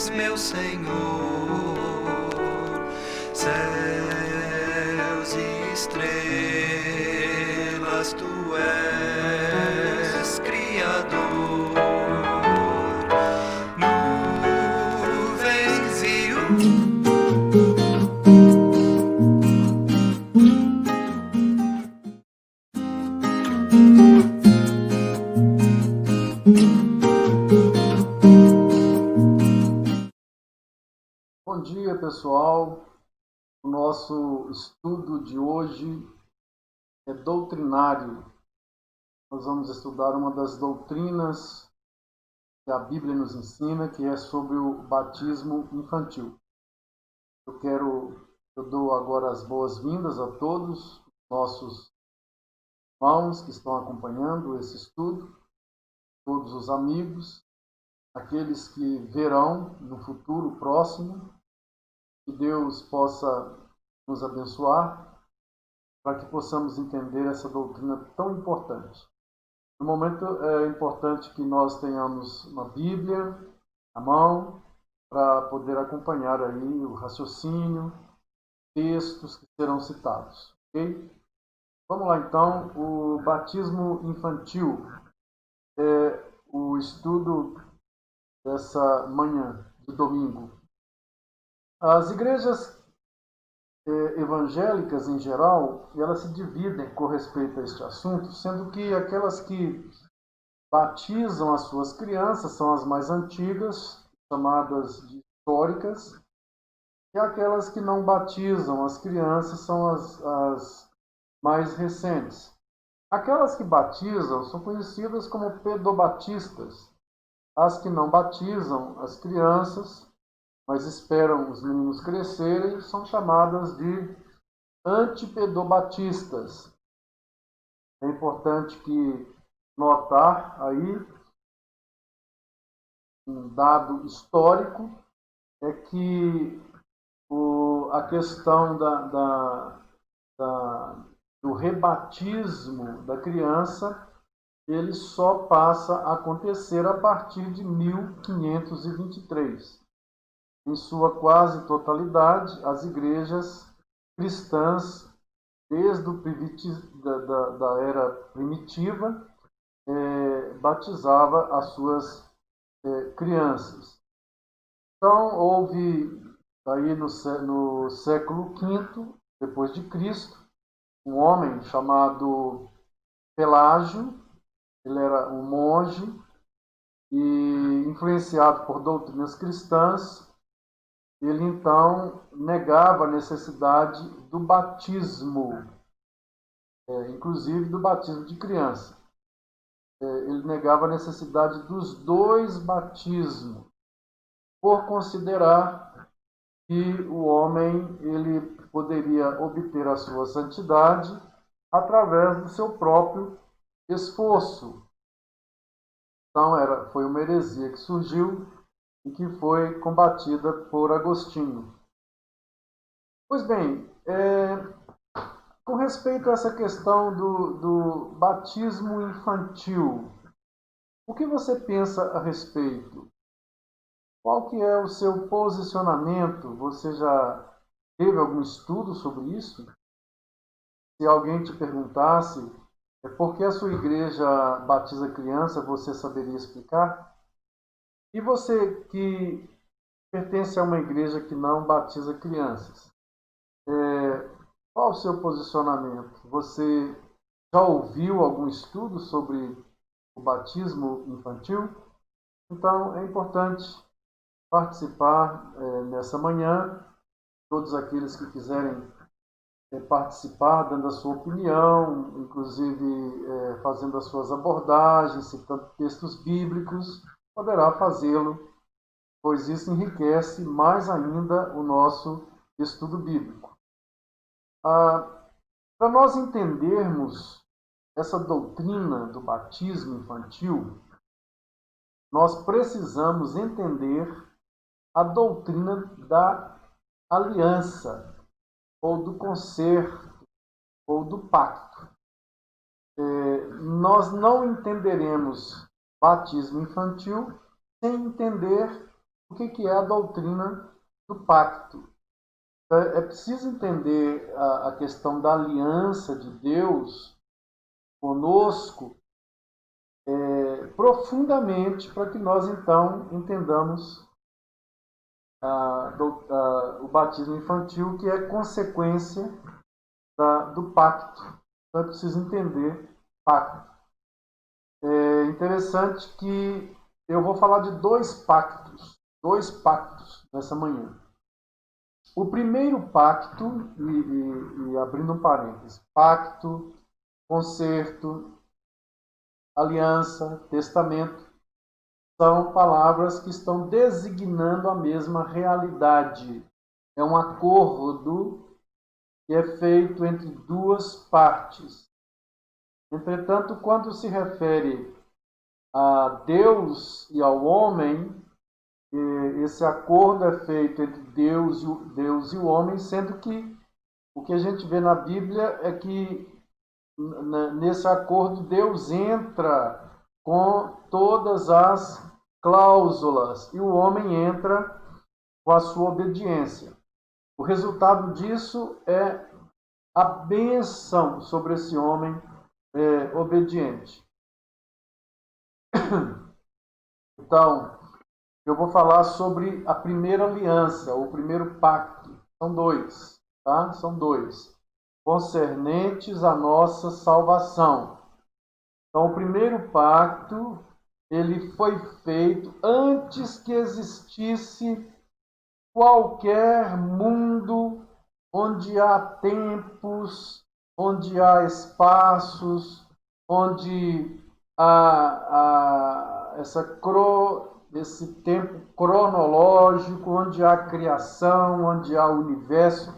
és meu Senhor. Céus e estrelas, tu és Criador. Nuvens e Bom dia, pessoal. O nosso estudo de hoje é doutrinário. Nós vamos estudar uma das doutrinas que a Bíblia nos ensina, que é sobre o batismo infantil. Eu dou agora as boas-vindas a todos os nossos irmãos que estão acompanhando esse estudo, todos os amigos, aqueles que verão no futuro próximo. Que Deus possa nos abençoar para que possamos entender essa doutrina tão importante. No momento é importante que nós tenhamos uma Bíblia à mão para poder acompanhar aí o raciocínio, textos que serão citados. Ok? Vamos lá então, o batismo infantil é o estudo dessa manhã de domingo. As igrejas evangélicas em geral, elas se dividem com respeito a este assunto, sendo que aquelas que batizam as suas crianças são as mais antigas, chamadas de históricas, e aquelas que não batizam as crianças são as mais recentes. Aquelas que batizam são conhecidas como pedobatistas. As que não batizam as crianças, mas esperam os meninos crescerem, são chamadas de antipedobatistas. É importante que notar aí um dado histórico, é que a questão do rebatismo da criança, ele só passa a acontecer a partir de 1523. Em sua quase totalidade, as igrejas cristãs, desde da era primitiva, batizava as suas crianças. Então, houve aí no século V depois de Cristo, um homem chamado Pelágio. Ele era um monge e, influenciado por doutrinas cristãs, ele então negava a necessidade do batismo, inclusive do batismo de criança. Ele negava a necessidade dos dois batismos, por considerar que o homem ele poderia obter a sua santidade através do seu próprio esforço. Então foi uma heresia que surgiu e que foi combatida por Agostinho. Pois bem, com respeito a essa questão do batismo infantil, o que você pensa a respeito? Qual que é o seu posicionamento? Você já teve algum estudo sobre isso? Se alguém te perguntasse por que a sua igreja batiza criança, você saberia explicar? E você que pertence a uma igreja que não batiza crianças, qual o seu posicionamento? Você já ouviu algum estudo sobre o batismo infantil? Então, é importante participar nessa manhã. Todos aqueles que quiserem participar, dando a sua opinião, inclusive fazendo as suas abordagens, citando textos bíblicos, poderá fazê-lo, pois isso enriquece mais ainda o nosso estudo bíblico. Para nós entendermos essa doutrina do batismo infantil, nós precisamos entender a doutrina da aliança, ou do concerto, ou do pacto. Nós não entenderemos batismo infantil sem entender o que é a doutrina do pacto. É preciso entender a questão da aliança de Deus conosco profundamente para que nós então entendamos o batismo infantil, que é consequência do pacto. Então é preciso entender pacto. É interessante que eu vou falar de dois pactos nessa manhã. O primeiro pacto, e abrindo um parênteses, pacto, concerto, aliança, testamento, são palavras que estão designando a mesma realidade. É um acordo que é feito entre duas partes. Entretanto, quando se refere a Deus e ao homem, esse acordo é feito entre Deus e o homem, sendo que o que a gente vê na Bíblia é que nesse acordo Deus entra com todas as cláusulas e o homem entra com a sua obediência. O resultado disso é a bênção sobre esse homem obediente. Então, eu vou falar sobre a primeira aliança, o primeiro pacto. São dois, tá? São dois, concernentes à nossa salvação. Então, o primeiro pacto, ele foi feito antes que existisse qualquer mundo onde há tempos, onde há espaços, onde há esse tempo cronológico, onde há criação, onde há universo.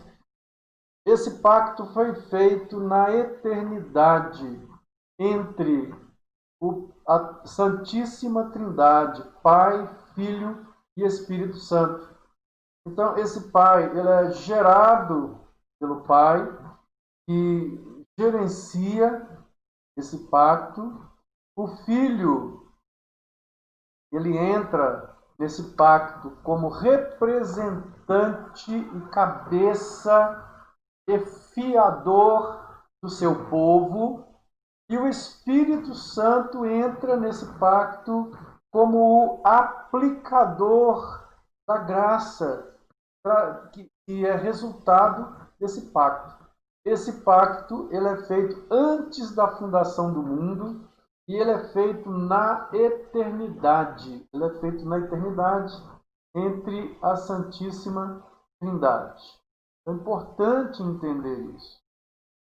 Esse pacto foi feito na eternidade entre a Santíssima Trindade, Pai, Filho e Espírito Santo. Então, esse Pai, ele é gerado pelo Pai, que gerencia esse pacto. O Filho, ele entra nesse pacto como representante e cabeça e fiador do seu povo. E o Espírito Santo entra nesse pacto como o aplicador da graça, que é resultado desse pacto. Esse pacto ele é feito antes da fundação do mundo e ele é feito na eternidade. Ele é feito na eternidade entre a Santíssima Trindade. É importante entender isso,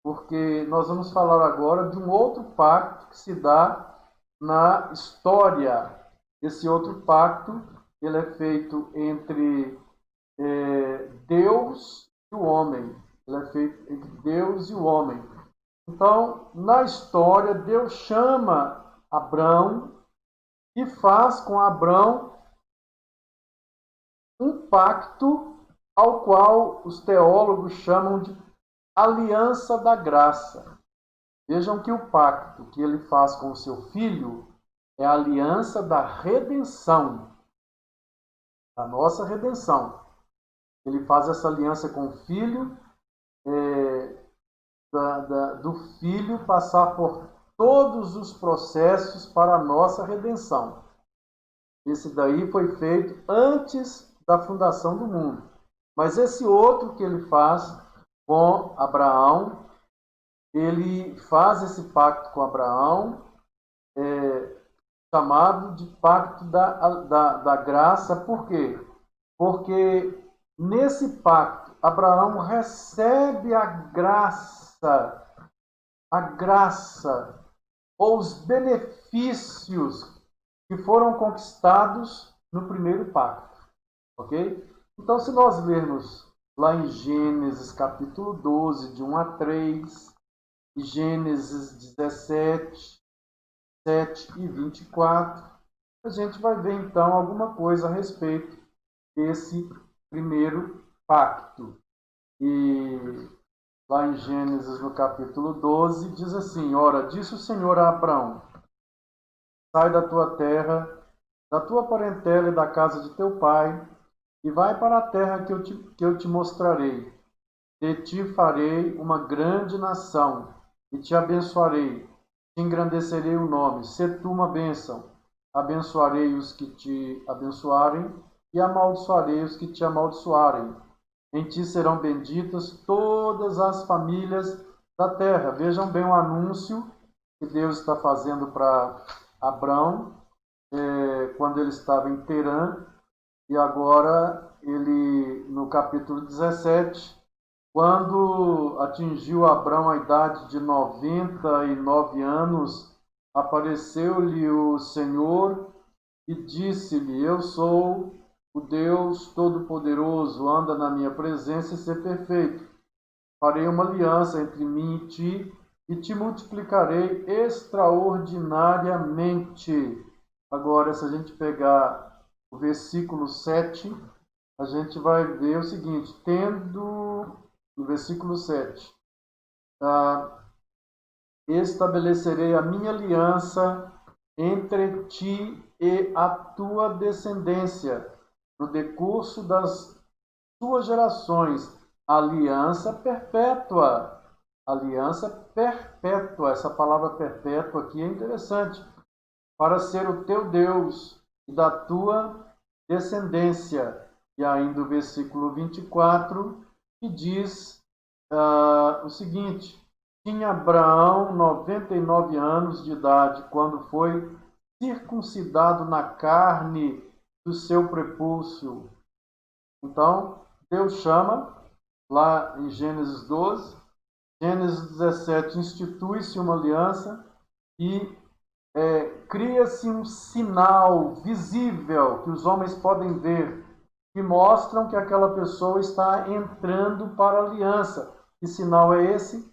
porque nós vamos falar agora de um outro pacto que se dá na história. Esse outro pacto ele é feito entre Deus e o homem. Ele é feito entre Deus e o homem. Então, na história, Deus chama Abrão e faz com Abrão um pacto ao qual os teólogos chamam de aliança da graça. Vejam que o pacto que ele faz com o seu filho é a aliança da redenção, da nossa redenção. Ele faz essa aliança com o filho, do filho passar por todos os processos para a nossa redenção. Esse daí foi feito antes da fundação do mundo. Mas esse outro que ele faz com Abraão, ele faz esse pacto com Abraão, chamado de pacto da graça. Por quê? Porque nesse pacto, Abraão recebe a graça ou os benefícios que foram conquistados no primeiro pacto. Ok? Então, se nós lermos lá em Gênesis capítulo 12, de 1 a 3, e Gênesis 17, 7 e 24, a gente vai ver então alguma coisa a respeito desse primeiro pacto. E lá em Gênesis, no capítulo 12, diz assim: Ora, disse o Senhor a Abraão: sai da tua terra, da tua parentela e da casa de teu pai, e vai para a terra que eu te mostrarei. De ti farei uma grande nação, e te abençoarei, te engrandecerei o nome, sê tu uma bênção. Abençoarei os que te abençoarem, e amaldiçoarei os que te amaldiçoarem. Em ti serão benditas todas as famílias da terra. Vejam bem o anúncio que Deus está fazendo para Abrão, quando ele estava em Terã, e agora ele, no capítulo 17, quando atingiu Abrão a idade de 99 anos, apareceu-lhe o Senhor e disse-lhe: Eu sou o Deus Todo-Poderoso, anda na minha presença e ser perfeito. Farei uma aliança entre mim e te multiplicarei extraordinariamente. Agora, se a gente pegar o versículo 7, a gente vai ver o seguinte: no versículo 7, estabelecerei a minha aliança entre ti e a tua descendência, no decurso das suas gerações, aliança perpétua. Aliança perpétua, essa palavra perpétua aqui é interessante, para ser o teu Deus e da tua descendência. E ainda o versículo 24, que diz o seguinte: tinha Abraão 99 anos de idade quando foi circuncidado na carne do seu prepúcio. Então, Deus chama, lá em Gênesis 12, Gênesis 17, institui-se uma aliança e cria-se um sinal visível que os homens podem ver, que mostram que aquela pessoa está entrando para a aliança. Que sinal é esse?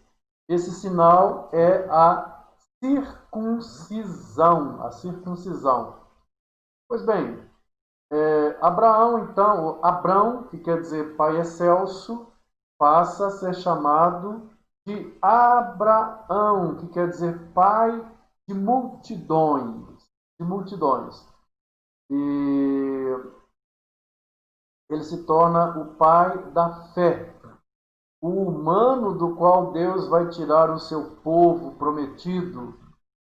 Esse sinal é a circuncisão. A circuncisão. Pois bem, Abraão, então, Abrão, que quer dizer pai excelso, passa a ser chamado de Abraão, que quer dizer pai de multidões. De multidões. E ele se torna o pai da fé, o humano do qual Deus vai tirar o seu povo prometido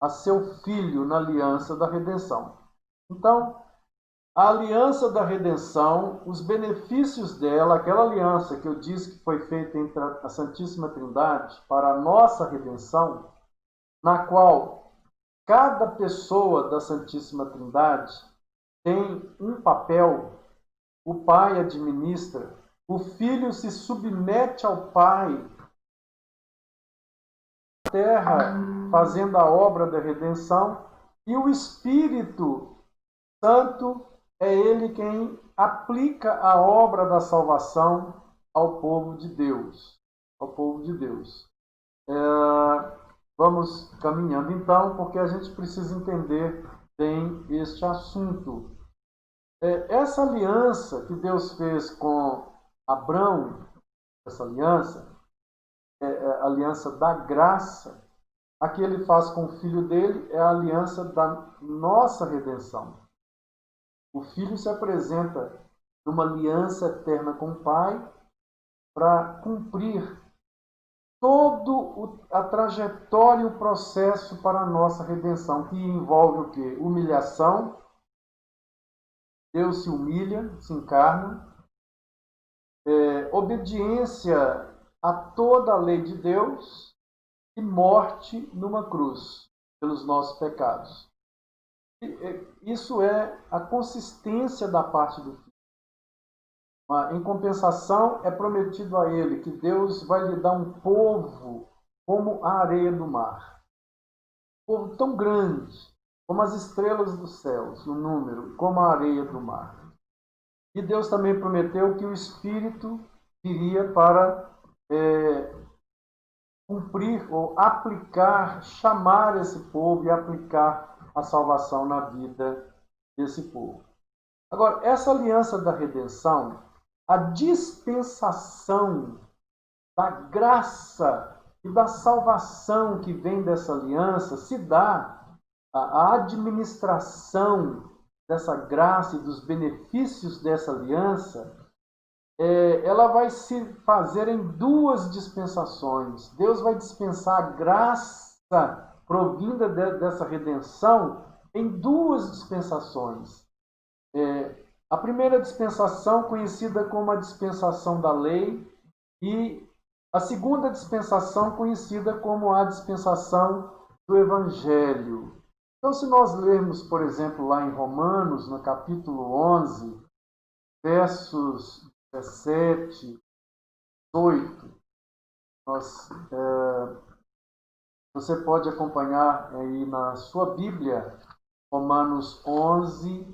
a seu filho na aliança da redenção. Então, a aliança da redenção, os benefícios dela, aquela aliança que eu disse que foi feita entre a Santíssima Trindade para a nossa redenção, na qual cada pessoa da Santíssima Trindade tem um papel. O Pai administra, o Filho se submete ao Pai, na terra, fazendo a obra da redenção, e o Espírito Santo é ele quem aplica a obra da salvação ao povo de Deus. Ao povo de Deus. Vamos caminhando então, porque a gente precisa entender bem este assunto. Essa aliança que Deus fez com Abrão, essa aliança, a aliança da graça, a que ele faz com o filho dele é a aliança da nossa redenção. O filho se apresenta numa aliança eterna com o Pai para cumprir toda a trajetória e o processo para a nossa redenção, que envolve o quê? Humilhação. Deus se humilha, se encarna. Obediência a toda a lei de Deus e morte numa cruz pelos nossos pecados. Isso é a consistência da parte do Filho. Em compensação, é prometido a ele que Deus vai lhe dar um povo como a areia do mar. Um povo tão grande, como as estrelas dos céus, o número, como a areia do mar. E Deus também prometeu que o Espírito viria para cumprir ou aplicar, chamar esse povo e aplicar a salvação na vida desse povo. Agora, essa aliança da redenção, a dispensação da graça e da salvação que vem dessa aliança, se dá, a administração dessa graça e dos benefícios dessa aliança, ela vai se fazer em duas dispensações. Deus vai dispensar a graça provinda dessa redenção em duas dispensações. A primeira dispensação, conhecida como a dispensação da lei, e a segunda dispensação, conhecida como a dispensação do Evangelho. Então, se nós lermos, por exemplo, lá em Romanos, no capítulo 11, versos 17, 18, você pode acompanhar aí na sua Bíblia, Romanos 11.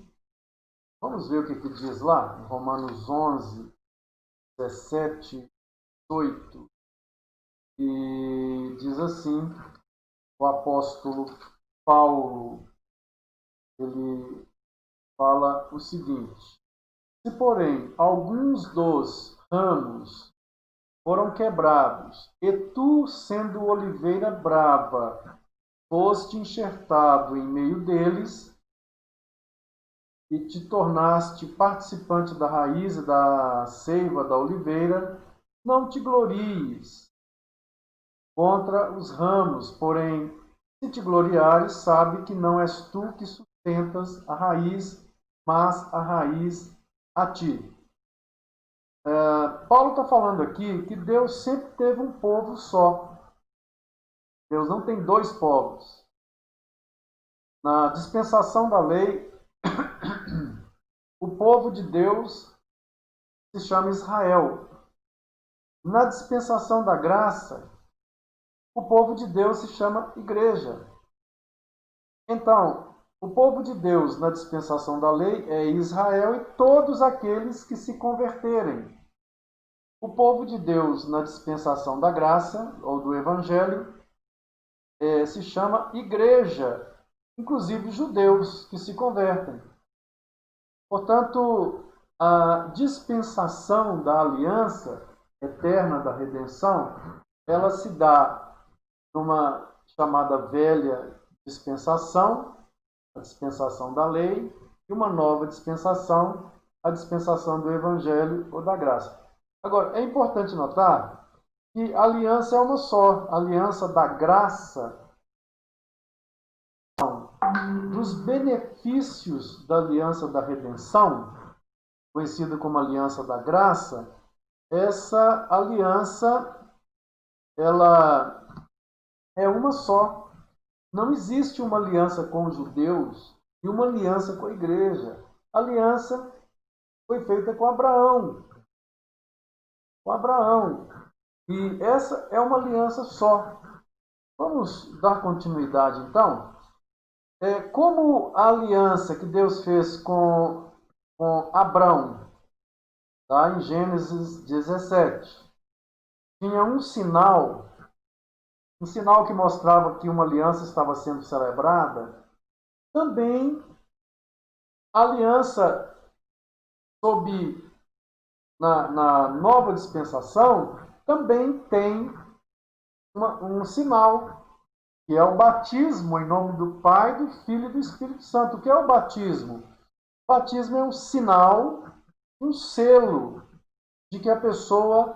Vamos ver o que diz lá, em Romanos 11, 17, 18. E diz assim, o apóstolo Paulo, ele fala o seguinte: se, porém, alguns dos ramos foram quebrados, e tu, sendo oliveira brava, foste enxertado em meio deles, e te tornaste participante da raiz e da seiva da oliveira, não te glories contra os ramos, porém, se te gloriares, sabe que não és tu que sustentas a raiz, mas a raiz a ti. Paulo está falando aqui que Deus sempre teve um povo só. Deus não tem dois povos. Na dispensação da lei, o povo de Deus se chama Israel. Na dispensação da graça, o povo de Deus se chama igreja. Então, o povo de Deus na dispensação da lei é Israel e todos aqueles que se converterem. O povo de Deus na dispensação da graça, ou do Evangelho, se chama igreja, inclusive judeus que se convertem. Portanto, a dispensação da aliança eterna da redenção, ela se dá numa chamada velha dispensação, a dispensação da lei, e uma nova dispensação, a dispensação do Evangelho ou da graça. Agora, é importante notar que a aliança é uma só, a aliança da graça. Dos benefícios da aliança da redenção, conhecida como aliança da graça, essa aliança, ela é uma só. Não existe uma aliança com os judeus e uma aliança com a igreja. A aliança foi feita com Abraão. Com Abraão. E essa é uma aliança só. Vamos dar continuidade, então? Como a aliança que Deus fez com Abrão, tá? Em Gênesis 17, tinha um sinal que mostrava que uma aliança estava sendo celebrada. Também a aliança na nova dispensação também tem um sinal, que é o batismo em nome do Pai, do Filho e do Espírito Santo. O que é o batismo? O batismo é um sinal, um selo de que a pessoa,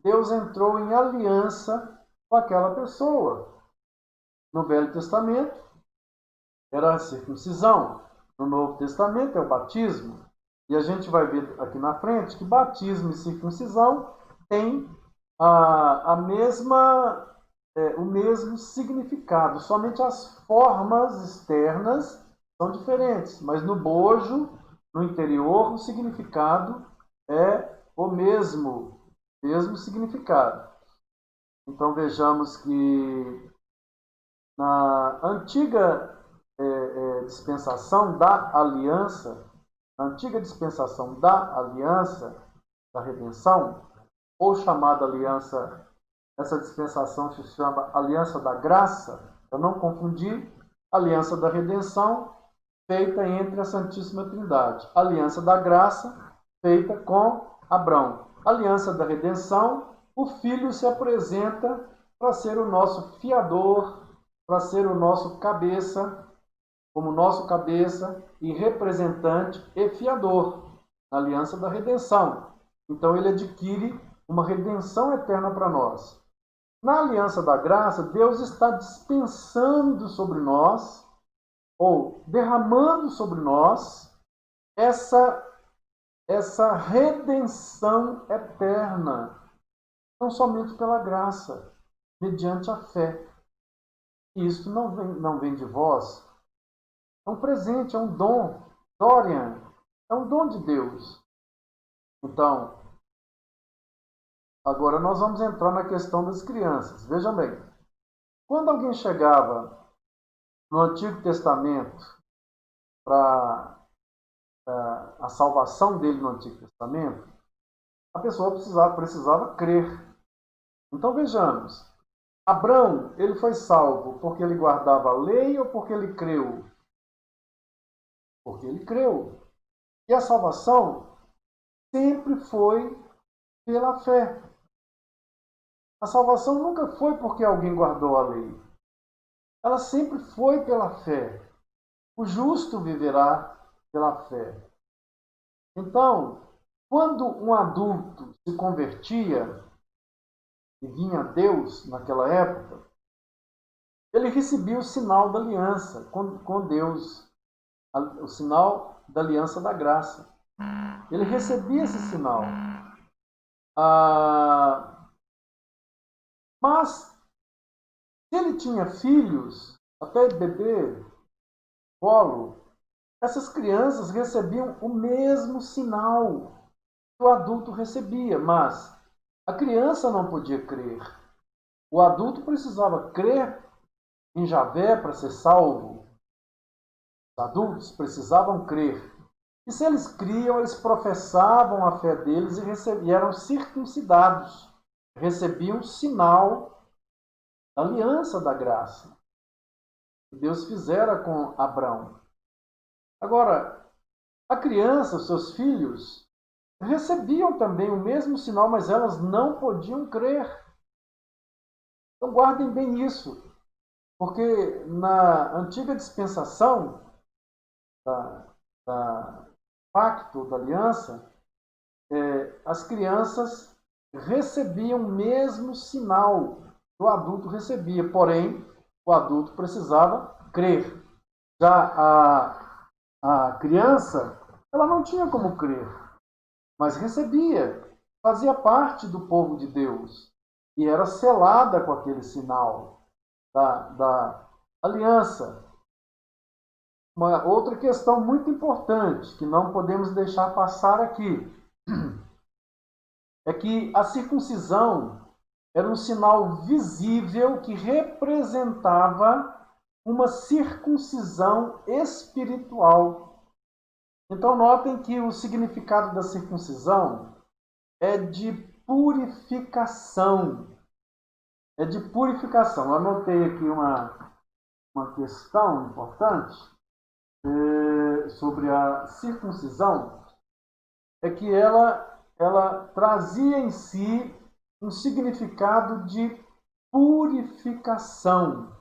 Deus entrou em aliança com aquela pessoa. No Velho Testamento era a circuncisão, no Novo Testamento é o batismo. E a gente vai ver aqui na frente que batismo e circuncisão têm o mesmo significado, somente as formas externas são diferentes, mas no bojo, no interior, o significado é o mesmo significado. Então vejamos que na antiga dispensação da aliança, da redenção, ou chamada aliança, essa dispensação se chama aliança da graça, para não confundir, aliança da redenção, feita entre a Santíssima Trindade. Aliança da graça, feita com Abrão. Aliança da redenção, o Filho se apresenta para ser o nosso fiador, para ser o nosso cabeça, como nosso cabeça e representante e fiador na aliança da redenção. Então ele adquire uma redenção eterna para nós. Na aliança da graça, Deus está dispensando sobre nós, ou derramando sobre nós, essa redenção eterna, não somente pela graça, mediante a fé. E isso não vem de vós, é um presente, é um dom. Dorian, é um dom de Deus. Então, agora nós vamos entrar na questão das crianças. Vejam bem, quando alguém chegava no Antigo Testamento para a salvação dele no Antigo Testamento, a pessoa precisava crer. Então vejamos, Abrão, ele foi salvo porque ele guardava a lei ou porque ele creu? Porque ele creu. E a salvação sempre foi pela fé. A salvação nunca foi porque alguém guardou a lei. Ela sempre foi pela fé. O justo viverá pela fé. Então, quando um adulto se convertia e vinha a Deus naquela época, ele recebia o sinal da aliança com Deus, o sinal da aliança da graça. Ele recebia esse sinal. Mas, se ele tinha filhos, até bebê, colo, essas crianças recebiam o mesmo sinal que o adulto recebia, mas a criança não podia crer. O adulto precisava crer em Javé para ser salvo. Os adultos precisavam crer. E se eles criam, eles professavam a fé deles e eram circuncidados. Recebiam o sinal da aliança da graça que Deus fizera com Abrão. Agora, a criança, os seus filhos, recebiam também o mesmo sinal, mas elas não podiam crer. Então guardem bem isso, porque na antiga dispensação da pacto, da aliança, as crianças recebiam o mesmo sinal que o adulto recebia, porém, o adulto precisava crer. Já a criança, ela não tinha como crer, mas recebia, fazia parte do povo de Deus e era selada com aquele sinal da aliança. Uma outra questão muito importante que não podemos deixar passar aqui é que a circuncisão era um sinal visível que representava uma circuncisão espiritual. Então notem que o significado da circuncisão é de purificação. É de purificação. Eu anotei aqui uma questão importante sobre a circuncisão, é que ela trazia em si um significado de purificação.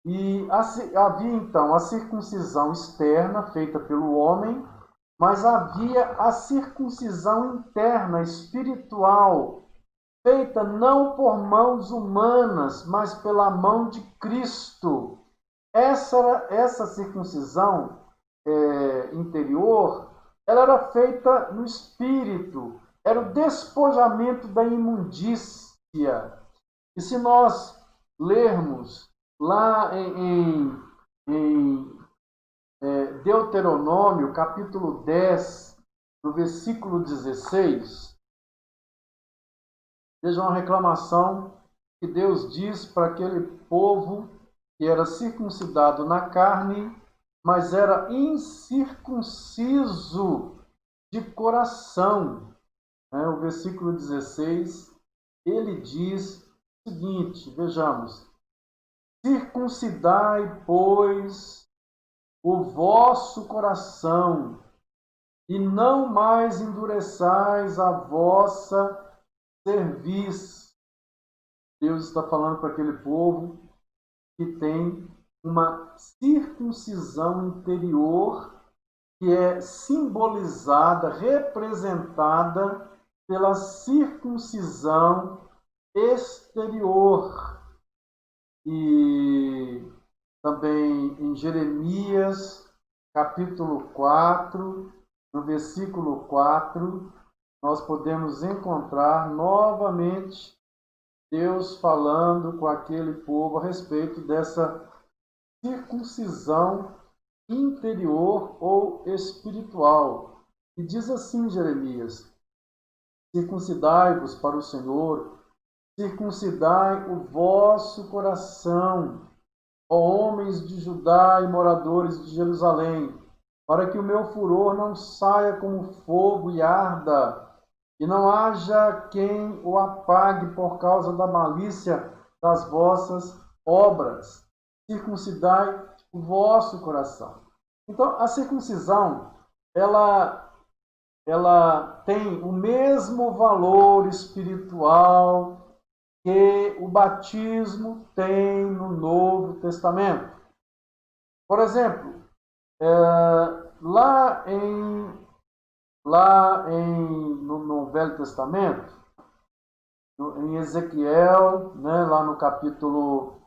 E havia então a circuncisão externa feita pelo homem, mas havia a circuncisão interna, espiritual, feita não por mãos humanas, mas pela mão de Cristo. Essa circuncisão interior, ela era feita no espírito, era o despojamento da imundícia. E se nós lermos lá em Deuteronômio, capítulo 10, no versículo 16, veja uma reclamação que Deus diz para aquele povo que era circuncidado na carne, mas era incircunciso de coração. O versículo 16, ele diz o seguinte, vejamos: circuncidai, pois, o vosso coração, e não mais endureçais a vossa cerviz. Deus está falando para aquele povo que tem uma circuncisão interior que é simbolizada, representada pela circuncisão exterior. E também em Jeremias, capítulo 4, no versículo 4, nós podemos encontrar novamente Deus falando com aquele povo a respeito dessa circuncisão interior ou espiritual. E diz assim Jeremias: circuncidai-vos para o Senhor, circuncidai o vosso coração, ó homens de Judá e moradores de Jerusalém, para que o meu furor não saia como fogo e arda, e não haja quem o apague por causa da malícia das vossas obras. Circuncidai o vosso coração. Então, a circuncisão, ela tem o mesmo valor espiritual que o batismo tem no Novo Testamento. Por exemplo, no Velho Testamento, em Ezequiel, né, lá no capítulo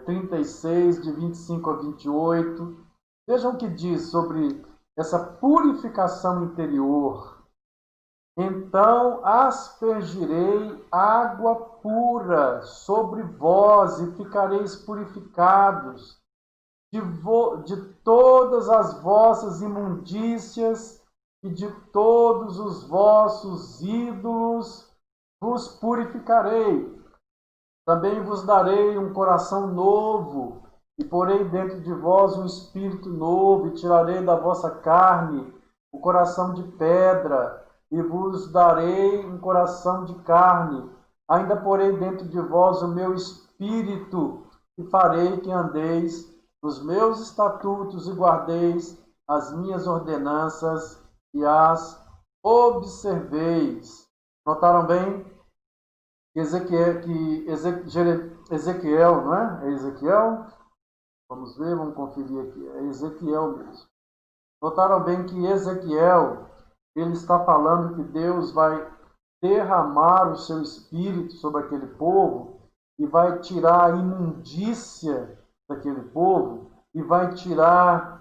36, de 25 a 28, vejam o que diz sobre essa purificação interior. Então aspergirei água pura sobre vós e ficareis purificados de todas as vossas imundícias e de todos os vossos ídolos vos purificarei. Também vos darei um coração novo, e porei dentro de vós um espírito novo, e tirarei da vossa carne o coração de pedra, e vos darei um coração de carne. Ainda porei dentro de vós o meu espírito, e farei que andeis nos meus estatutos e guardeis as minhas ordenanças e as observeis. Notaram bem? Ezequiel, não é? É Ezequiel? Vamos ver, vamos conferir aqui. É Ezequiel mesmo. Notaram bem que Ezequiel, ele está falando que Deus vai derramar o seu espírito sobre aquele povo e vai tirar a imundícia daquele povo e vai tirar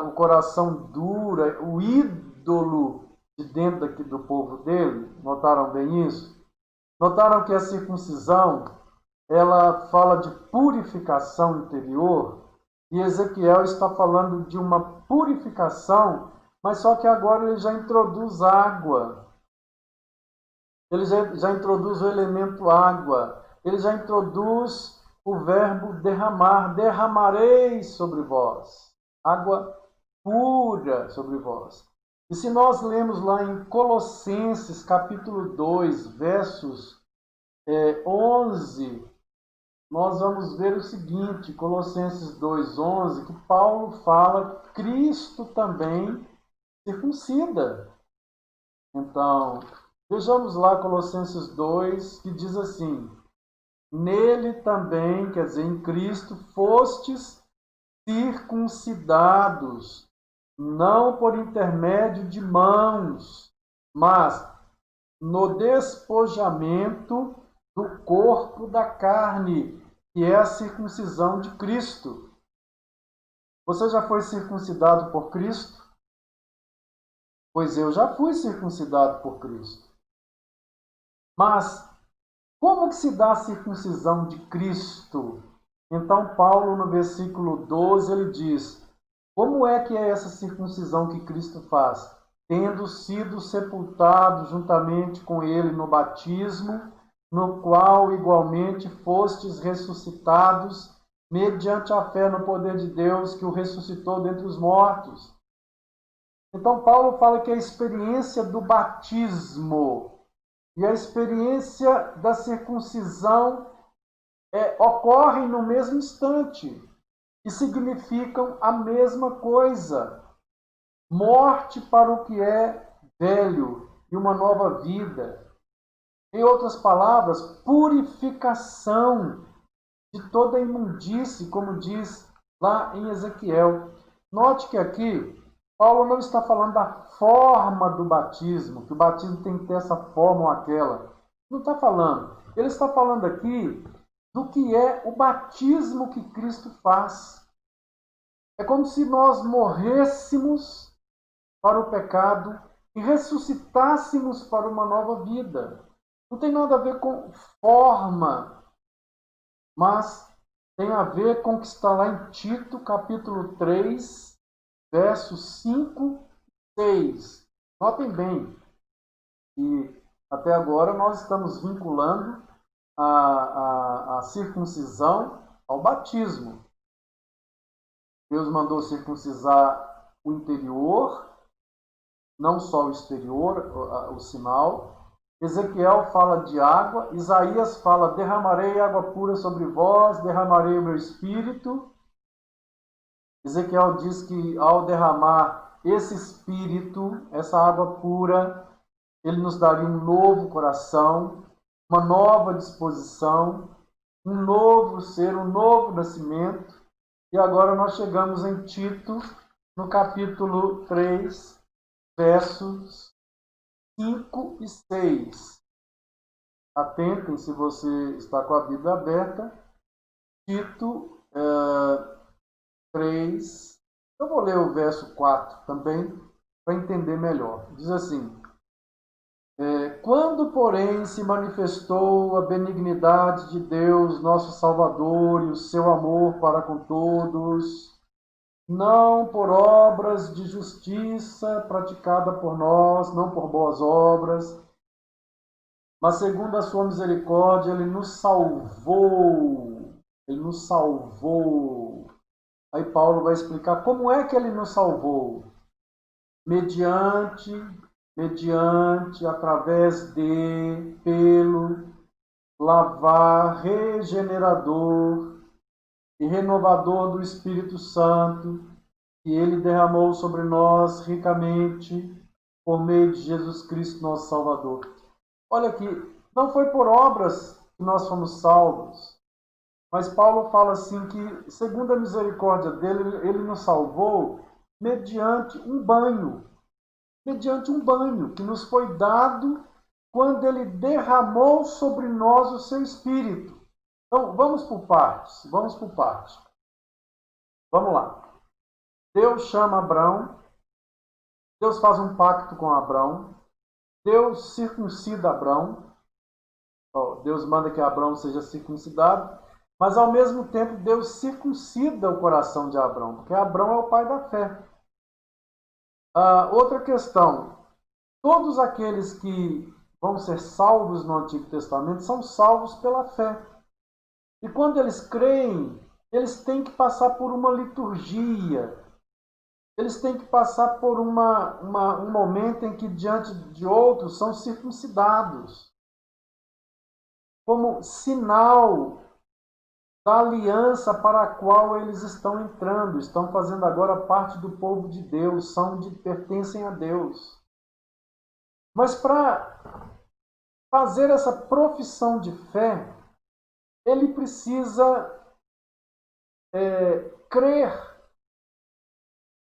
o coração duro, o ídolo de dentro do povo dele. Notaram bem isso? Notaram que a circuncisão, ela fala de purificação interior, e Ezequiel está falando de uma purificação, mas só que agora ele já introduz água. Ele já introduz o elemento água. Ele já introduz o verbo derramar. Derramarei sobre vós. Água pura sobre vós. E se nós lemos lá em Colossenses, capítulo 2, versos 11, nós vamos ver o seguinte, Colossenses 2:11, que Paulo fala que Cristo também circuncida. Então, vejamos lá Colossenses 2, que diz assim: nele também, quer dizer, em Cristo, fostes circuncidados, não por intermédio de mãos, mas no despojamento do corpo da carne, que é a circuncisão de Cristo. Você já foi circuncidado por Cristo? Pois eu já fui circuncidado por Cristo. Mas como que se dá a circuncisão de Cristo? Então Paulo, no versículo 12, ele diz: como é que é essa circuncisão que Cristo faz? Tendo sido sepultado juntamente com ele no batismo, no qual igualmente fostes ressuscitados, mediante a fé no poder de Deus que o ressuscitou dentre os mortos. Então Paulo fala que a experiência do batismo e a experiência da circuncisão ocorrem no mesmo instante e significam a mesma coisa. Morte para o que é velho e uma nova vida. Em outras palavras, purificação de toda imundície, como diz lá em Ezequiel. Note que aqui Paulo não está falando da forma do batismo, que o batismo tem que ter essa forma ou aquela. Não está falando. Ele está falando aqui do que é o batismo que Cristo faz. É como se nós morrêssemos para o pecado e ressuscitássemos para uma nova vida. Não tem nada a ver com forma, mas tem a ver com o que está lá em Tito, capítulo 3, versos 5 e 6. Notem bem que até agora nós estamos vinculando a circuncisão ao batismo. Deus mandou circuncisar o interior, não só o exterior, o sinal. Ezequiel fala de água, Isaías fala: derramarei água pura sobre vós, derramarei o meu espírito. Ezequiel diz que ao derramar esse espírito, essa água pura, ele nos daria um novo coração, uma nova disposição, um novo ser, um novo nascimento. E agora nós chegamos em Tito, no capítulo 3, versos 5 e 6. Atentem se você está com a Bíblia aberta. Tito 3. Eu vou ler o verso 4 também, para entender melhor. Diz assim: quando, porém, se manifestou a benignidade de Deus, nosso Salvador, e o seu amor para com todos, não por obras de justiça praticada por nós, não por boas obras, mas segundo a sua misericórdia, Ele nos salvou. Ele nos salvou. Aí Paulo vai explicar como é que Ele nos salvou. Mediante, através de, pelo, lavar regenerador e renovador do Espírito Santo, que Ele derramou sobre nós ricamente por meio de Jesus Cristo, nosso Salvador. Olha aqui, não foi por obras que nós fomos salvos, mas Paulo fala assim que, segundo a misericórdia dele, Ele nos salvou mediante um banho que nos foi dado quando Ele derramou sobre nós o seu Espírito. Então, vamos por partes. Vamos lá. Deus chama Abrão, Deus faz um pacto com Abrão, Deus circuncida Abrão, Deus manda que Abrão seja circuncidado, mas ao mesmo tempo Deus circuncida o coração de Abrão, porque Abrão é o pai da fé. Outra questão, todos aqueles que vão ser salvos no Antigo Testamento são salvos pela fé. E quando eles creem, eles têm que passar por uma liturgia. Eles têm que passar por um momento em que, diante de outros, são circuncidados. Como sinal da aliança para a qual eles estão entrando. Estão fazendo agora parte do povo de Deus, pertencem a Deus. Mas para fazer essa profissão de fé, ele precisa crer.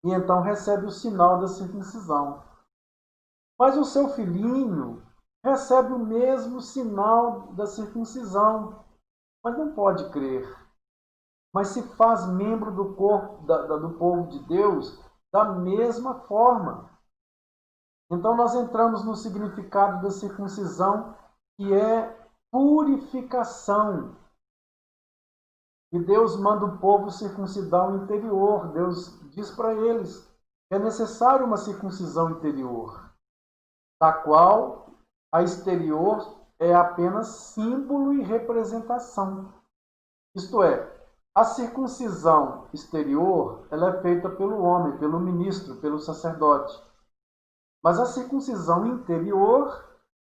E então recebe o sinal da circuncisão. Mas o seu filhinho recebe o mesmo sinal da circuncisão, mas não pode crer. Mas se faz membro do corpo do povo de Deus da mesma forma. Então nós entramos no significado da circuncisão, que é purificação. E Deus manda o povo circuncidar o interior. Deus diz para eles que é necessário uma circuncisão interior, da qual a exterior é apenas símbolo e representação. Isto é, a circuncisão exterior ela é feita pelo homem, pelo ministro, pelo sacerdote. Mas a circuncisão interior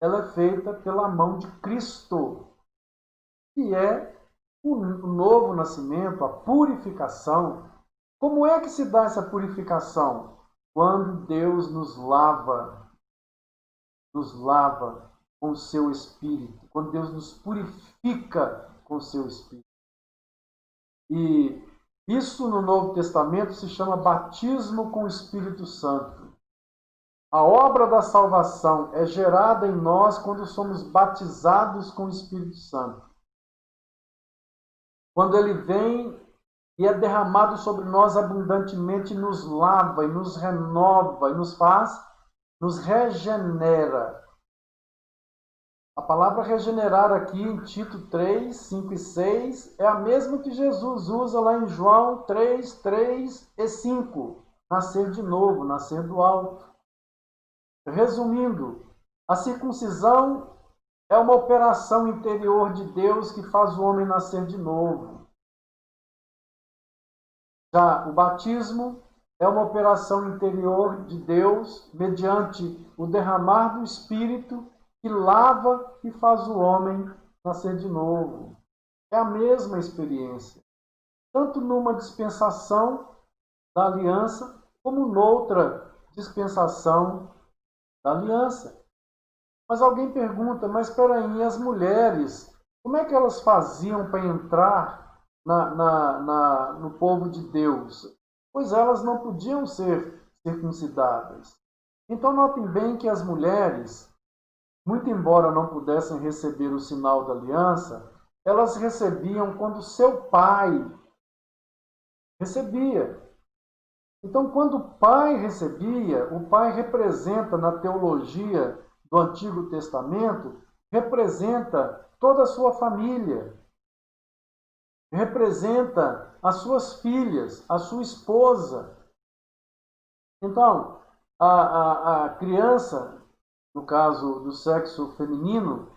ela é feita pela mão de Cristo, que é o novo nascimento, a purificação. Como é que se dá essa purificação? Quando Deus nos lava com o seu Espírito, quando Deus nos purifica com o seu Espírito. E isso no Novo Testamento se chama batismo com o Espírito Santo. A obra da salvação é gerada em nós quando somos batizados com o Espírito Santo. Quando ele vem e é derramado sobre nós abundantemente, nos lava e nos renova e nos regenera. A palavra regenerar aqui em Tito 3, 5 e 6 é a mesma que Jesus usa lá em João 3, 3 e 5. Nascer de novo, nascer do alto. Resumindo, a circuncisão é uma operação interior de Deus que faz o homem nascer de novo. Já o batismo é uma operação interior de Deus mediante o derramar do Espírito que lava e faz o homem nascer de novo. É a mesma experiência, tanto numa dispensação da aliança, como noutra dispensação da aliança. Mas alguém pergunta, mas espera aí, as mulheres, como é que elas faziam para entrar no povo de Deus? Pois elas não podiam ser circuncidadas. Então notem bem que as mulheres, muito embora não pudessem receber o sinal da aliança, elas recebiam quando seu pai recebia. Então, quando o pai recebia, o pai representa na teologia do Antigo Testamento, representa toda a sua família, representa as suas filhas, a sua esposa. Então, a criança, no caso do sexo feminino,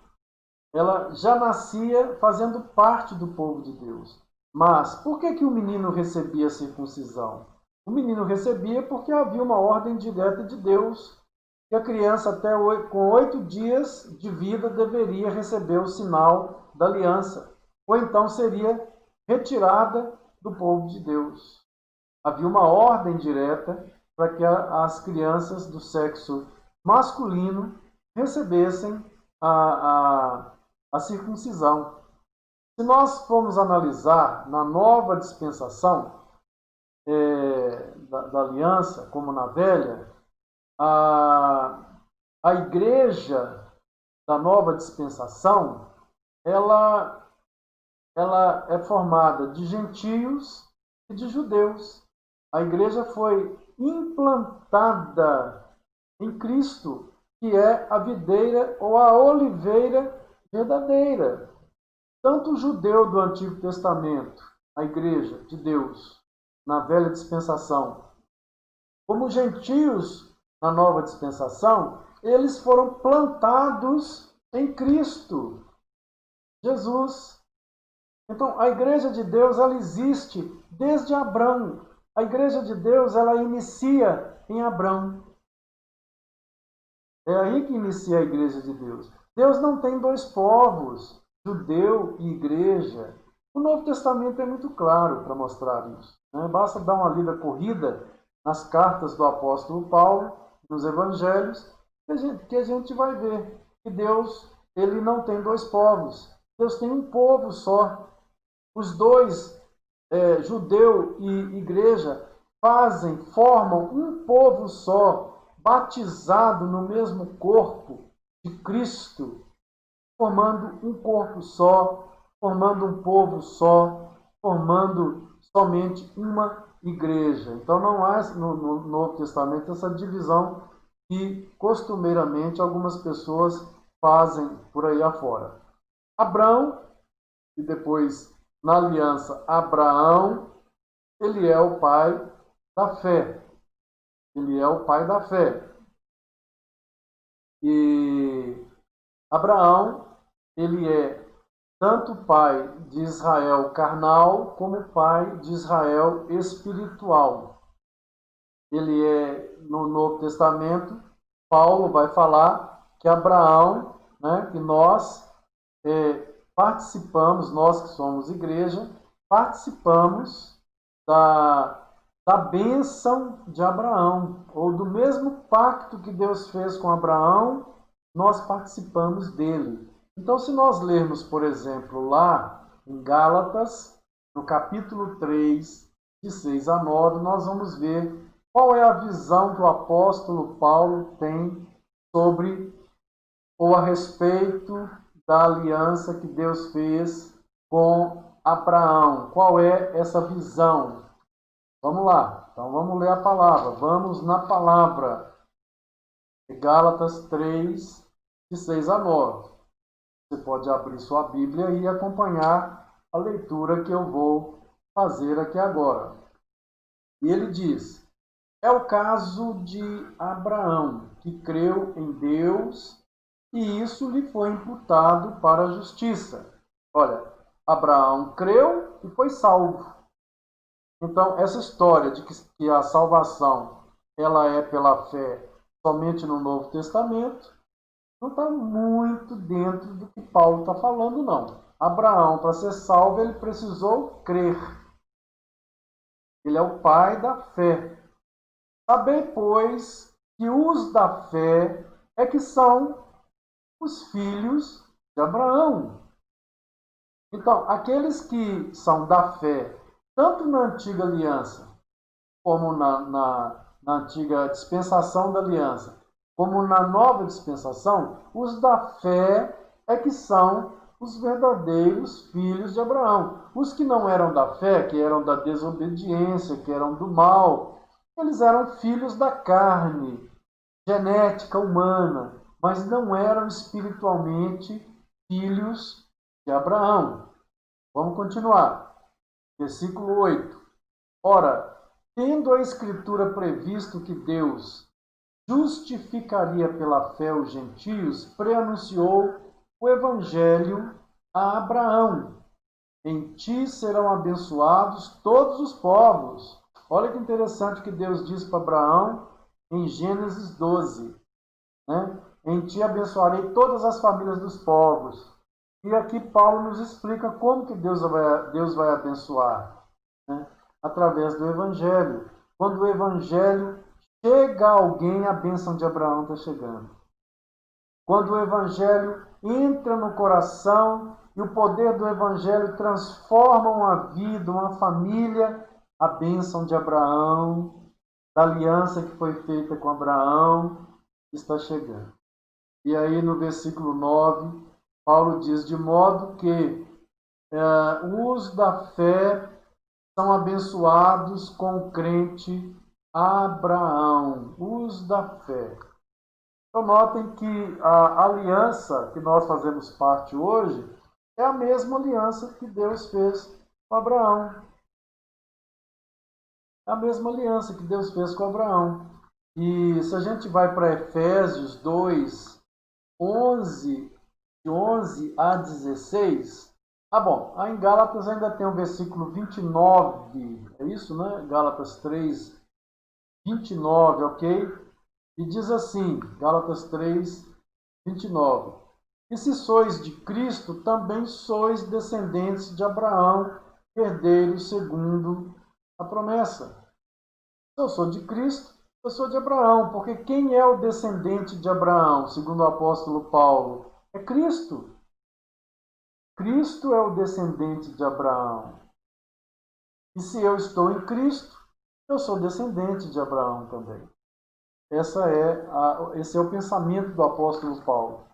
ela já nascia fazendo parte do povo de Deus. Mas por que o menino recebia a circuncisão? O menino recebia porque havia uma ordem direta de Deus que a criança até com 8 dias de vida deveria receber o sinal da aliança, ou então seria retirada do povo de Deus. Havia uma ordem direta para que as crianças do sexo masculino recebessem a circuncisão. Se nós formos analisar na nova dispensação da aliança, como na velha, a igreja da nova dispensação, ela é formada de gentios e de judeus. A igreja foi implantada em Cristo, que é a videira ou a oliveira verdadeira. Tanto o judeu do Antigo Testamento, a igreja de Deus, na velha dispensação, como os gentios na nova dispensação, eles foram plantados em Cristo Jesus. Então, a igreja de Deus, ela existe desde Abraão. A igreja de Deus, ela inicia em Abraão. É aí que inicia a igreja de Deus. Deus não tem dois povos, judeu e igreja. O Novo Testamento é muito claro para mostrar isso. Basta dar uma lida corrida nas cartas do apóstolo Paulo, nos evangelhos, que a gente vai ver que Deus, ele não tem dois povos. Deus tem um povo só. Os dois, judeu e igreja, formam um povo só, batizado no mesmo corpo de Cristo, formando um corpo só, formando um povo só, formando somente uma igreja. Então não há no Novo Testamento essa divisão que costumeiramente algumas pessoas fazem por aí afora. Abraão, e depois na aliança Abraão, ele é o pai da fé. Ele é o pai da fé. E Abraão, ele é tanto pai de Israel carnal, como pai de Israel espiritual. Ele é, no Novo Testamento, Paulo vai falar que Abraão, que nós participamos, nós que somos igreja, participamos da bênção de Abraão, ou do mesmo pacto que Deus fez com Abraão, nós participamos dele. Então, se nós lermos, por exemplo, lá em Gálatas, no capítulo 3, de 6 a 9, nós vamos ver qual é a visão que o apóstolo Paulo tem sobre ou a respeito da aliança que Deus fez com Abraão. Qual é essa visão? Vamos lá, então vamos ler a palavra. Vamos na palavra. Gálatas 3, de 6 a 9. Você pode abrir sua Bíblia e acompanhar a leitura que eu vou fazer aqui agora. E ele diz: é o caso de Abraão, que creu em Deus e isso lhe foi imputado para a justiça. Olha, Abraão creu e foi salvo. Então, essa história de que a salvação ela é pela fé somente no Novo Testamento, não está muito dentro do que Paulo está falando, não. Abraão, para ser salvo, ele precisou crer. Ele é o pai da fé. Sabei, pois, que os da fé é que são os filhos de Abraão. Então, aqueles que são da fé, tanto na antiga aliança, como na antiga dispensação da aliança, como na nova dispensação, os da fé é que são os verdadeiros filhos de Abraão. Os que não eram da fé, que eram da desobediência, que eram do mal, eles eram filhos da carne, genética humana, mas não eram espiritualmente filhos de Abraão. Vamos continuar. Versículo 8. Ora, tendo a Escritura previsto que Deus justificaria pela fé os gentios, preanunciou o Evangelho a Abraão. Em ti serão abençoados todos os povos. Olha que interessante que Deus diz para Abraão em Gênesis 12. Né? Em ti abençoarei todas as famílias dos povos. E aqui Paulo nos explica como que Deus vai abençoar. Né? Através do Evangelho. Quando o Evangelho chega a alguém, a bênção de Abraão está chegando. Quando o Evangelho entra no coração e o poder do Evangelho transforma uma vida, uma família, a bênção de Abraão, da aliança que foi feita com Abraão, está chegando. E aí no versículo 9, Paulo diz: de modo que os da fé são abençoados com o crente Abraão, os da fé. Então notem que a aliança que nós fazemos parte hoje é a mesma aliança que Deus fez com Abraão. É a mesma aliança que Deus fez com Abraão. E se a gente vai para Efésios 2, 11, de 11 a 16... bom, em Gálatas ainda tem o versículo 29, é isso, né? Gálatas 3, 29, ok? E diz assim, Gálatas 3, 29. E se sois de Cristo, também sois descendentes de Abraão, herdeiros segundo a promessa. Se eu sou de Cristo, eu sou de Abraão, porque quem é o descendente de Abraão, segundo o apóstolo Paulo? É Cristo. Cristo é o descendente de Abraão. E se eu estou em Cristo, eu sou descendente de Abraão também. Esse é o pensamento do apóstolo Paulo.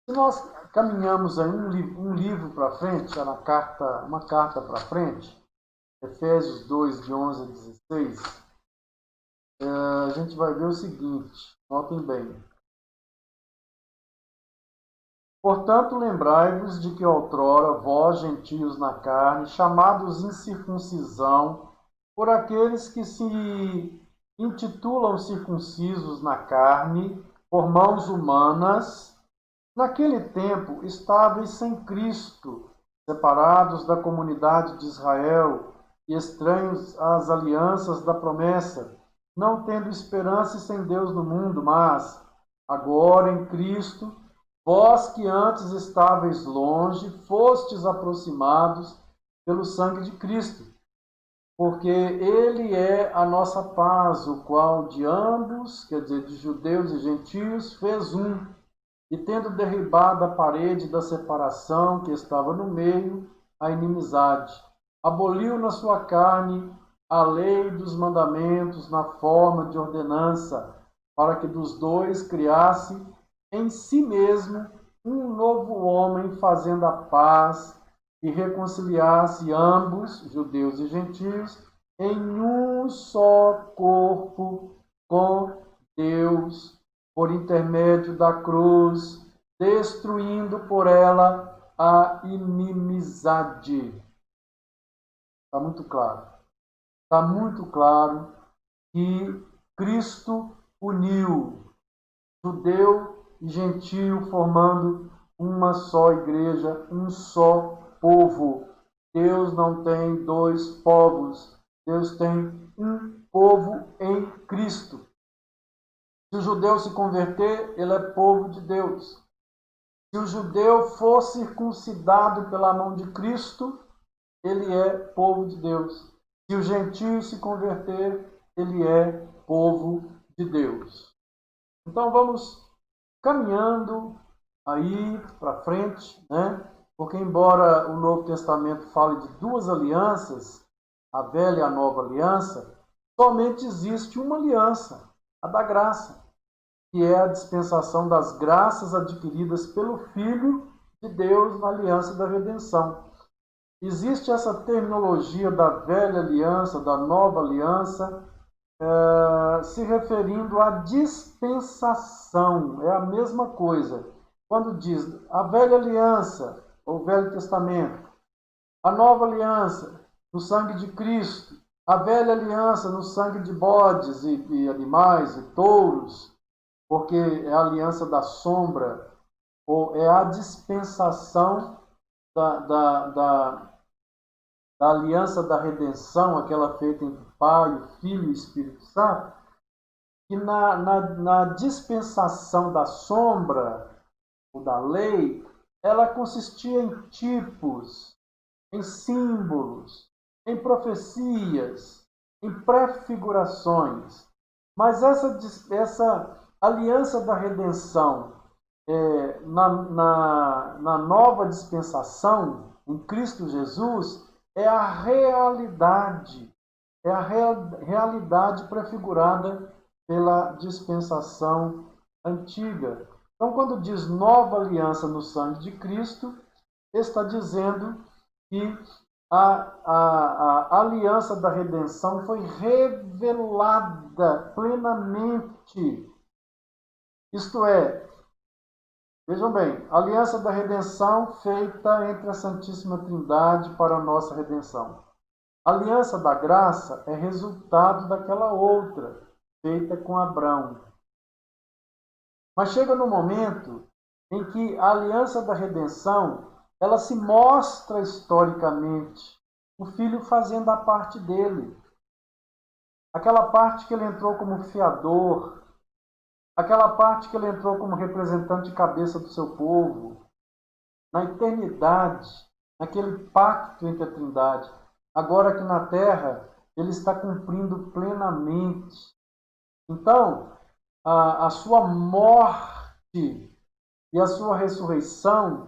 Se nós caminhamos aí um livro para frente, uma carta para frente, Efésios 2, de 11 a 16, a gente vai ver o seguinte, notem bem. Portanto, lembrai-vos de que outrora vós, gentios na carne, chamados incircuncisão, por aqueles que se intitulam circuncisos na carne, por mãos humanas, naquele tempo estáveis sem Cristo, separados da comunidade de Israel e estranhos às alianças da promessa, não tendo esperança e sem Deus no mundo, mas, agora em Cristo, vós que antes estáveis longe, fostes aproximados pelo sangue de Cristo, porque ele é a nossa paz, o qual de ambos, quer dizer, de judeus e gentios, fez um, e tendo derribado a parede da separação que estava no meio, a inimizade, aboliu na sua carne a lei dos mandamentos na forma de ordenança, para que dos dois criasse em si mesmo um novo homem, fazendo a paz e reconciliasse ambos, judeus e gentios, em um só corpo com Deus, por intermédio da cruz, destruindo por ela a inimizade. Está muito claro. Está muito claro que Cristo uniu judeu e gentio, formando uma só igreja, um só povo. Deus não tem dois povos. Deus tem um povo em Cristo. Se o judeu se converter, ele é povo de Deus. Se o judeu for circuncidado pela mão de Cristo, ele é povo de Deus. Se o gentio se converter, ele é povo de Deus. Então vamos caminhando aí para frente, né? Porque embora o Novo Testamento fale de duas alianças, a velha e a nova aliança, somente existe uma aliança, a da graça, que é a dispensação das graças adquiridas pelo Filho de Deus na aliança da redenção. Existe essa terminologia da velha aliança, da nova aliança, se referindo à dispensação. É a mesma coisa. Quando diz a velha aliança, ou Velho Testamento, a nova aliança, no sangue de Cristo, a velha aliança, no sangue de bodes e animais e touros, porque é a aliança da sombra, ou é a dispensação da aliança da redenção, aquela feita entre o Pai, o Filho e o Espírito Santo, que na dispensação da sombra, ou da lei, ela consistia em tipos, em símbolos, em profecias, em prefigurações. Mas essa aliança da redenção, na nova dispensação, em Cristo Jesus, é a realidade prefigurada pela dispensação antiga. Então, quando diz nova aliança no sangue de Cristo, está dizendo que a aliança da redenção foi revelada plenamente. Isto é, vejam bem, a aliança da redenção feita entre a Santíssima Trindade para a nossa redenção. A aliança da graça é resultado daquela outra, feita com Abraão. Mas chega no momento em que a aliança da redenção, ela se mostra historicamente, o Filho fazendo a parte dele. Aquela parte que ele entrou como fiador, aquela parte que ele entrou como representante de cabeça do seu povo, na eternidade, naquele pacto entre a Trindade. Agora aqui na terra, ele está cumprindo plenamente. Então, a sua morte e a sua ressurreição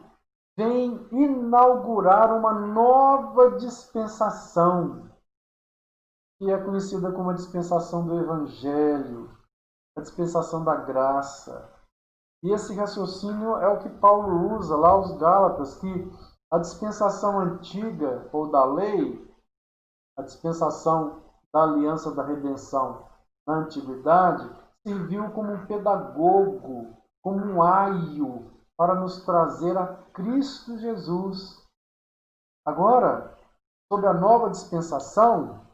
vem inaugurar uma nova dispensação, que é conhecida como a dispensação do Evangelho, a dispensação da graça. E esse raciocínio é o que Paulo usa lá aos Gálatas, que a dispensação antiga, ou da lei, a dispensação da aliança da redenção na antiguidade, serviu como um pedagogo, como um aio para nos trazer a Cristo Jesus. Agora, sob a nova dispensação,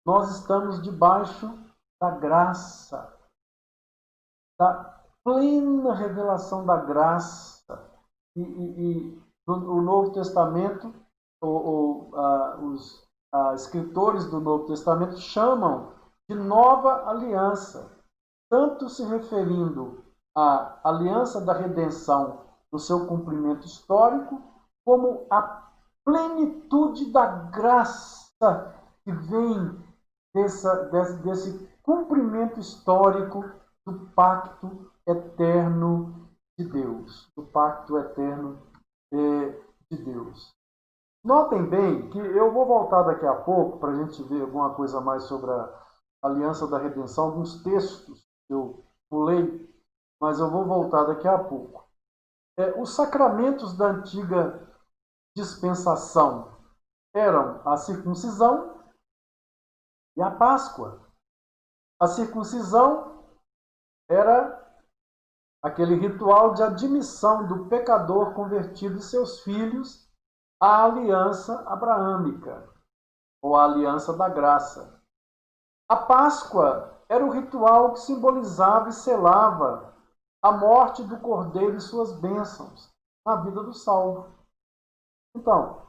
nós estamos debaixo da graça, da plena revelação da graça. E no Novo Testamento, os escritores do Novo Testamento chamam de nova aliança, tanto se referindo à aliança da redenção no seu cumprimento histórico, como à plenitude da graça que vem desse cumprimento histórico do pacto eterno de Deus, do pacto eterno de Deus. Notem bem que eu vou voltar daqui a pouco para a gente ver alguma coisa mais sobre a aliança da redenção, alguns textos que eu pulei, mas eu vou voltar daqui a pouco. Os sacramentos da antiga dispensação eram a circuncisão e a Páscoa. A circuncisão era aquele ritual de admissão do pecador convertido e seus filhos à aliança abraâmica, ou à aliança da graça. A Páscoa era o ritual que simbolizava e selava a morte do cordeiro e suas bênçãos na vida do salvo. Então,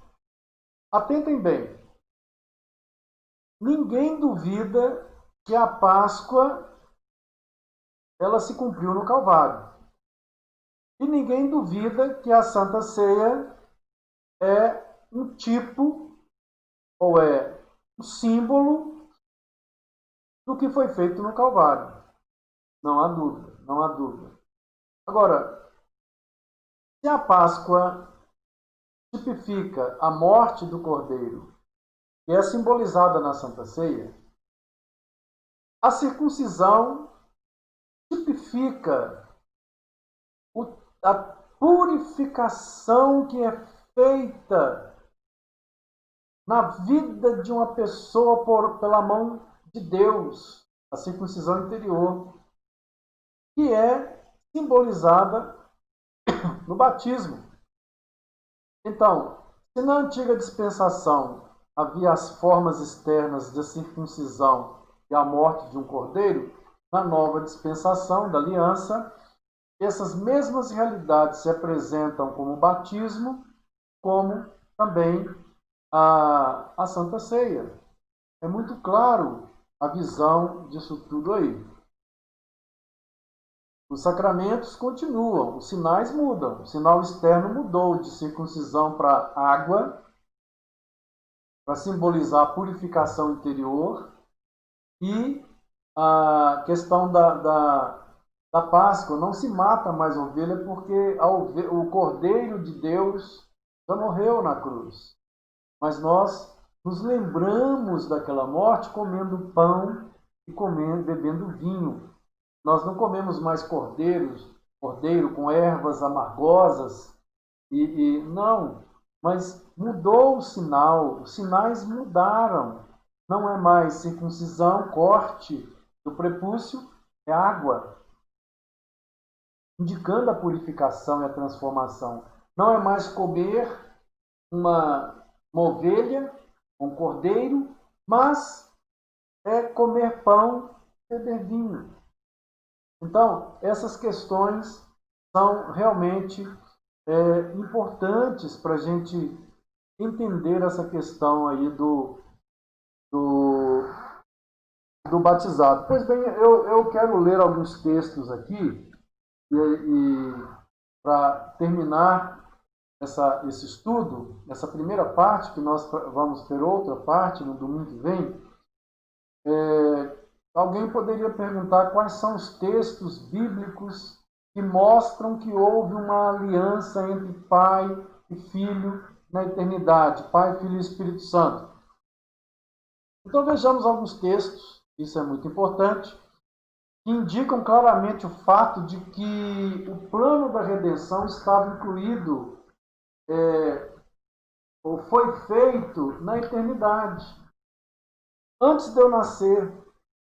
atentem bem. Ninguém duvida que a Páscoa ela se cumpriu no Calvário. E ninguém duvida que a Santa Ceia é um tipo, ou é um símbolo do que foi feito no Calvário. Não há dúvida, não há dúvida. Agora, se a Páscoa tipifica a morte do Cordeiro, que é simbolizada na Santa Ceia, a circuncisão tipifica a purificação que é feita na vida de uma pessoa pela mão de Deus, a circuncisão interior, que é simbolizada no batismo. Então, se na antiga dispensação havia as formas externas da circuncisão e a morte de um cordeiro, na nova dispensação da aliança, essas mesmas realidades se apresentam como batismo, como também a Santa Ceia. É muito claro a visão disso tudo aí. Os sacramentos continuam, os sinais mudam. O sinal externo mudou de circuncisão para água, para simbolizar a purificação interior, e a questão da Páscoa, não se mata mais ovelha porque o Cordeiro de Deus já morreu na cruz. Mas nós nos lembramos daquela morte comendo pão e bebendo vinho. Nós não comemos mais cordeiro com ervas amargosas, não, mas mudou o sinal, os sinais mudaram. Não é mais circuncisão, corte do prepúcio, é água, indicando a purificação e a transformação. Não é mais comer uma ovelha, um cordeiro, mas é comer pão e beber vinho. Então, essas questões são realmente importantes para a gente entender essa questão aí do batizado. Pois bem, eu quero ler alguns textos aqui e para terminar esse estudo, essa primeira parte, que nós vamos ter outra parte no domingo que vem, alguém poderia perguntar quais são os textos bíblicos que mostram que houve uma aliança entre Pai e Filho na eternidade, Pai, Filho e Espírito Santo. Então vejamos alguns textos, isso é muito importante, que indicam claramente o fato de que o plano da redenção estava incluído, ou foi feito na eternidade. Antes de eu nascer,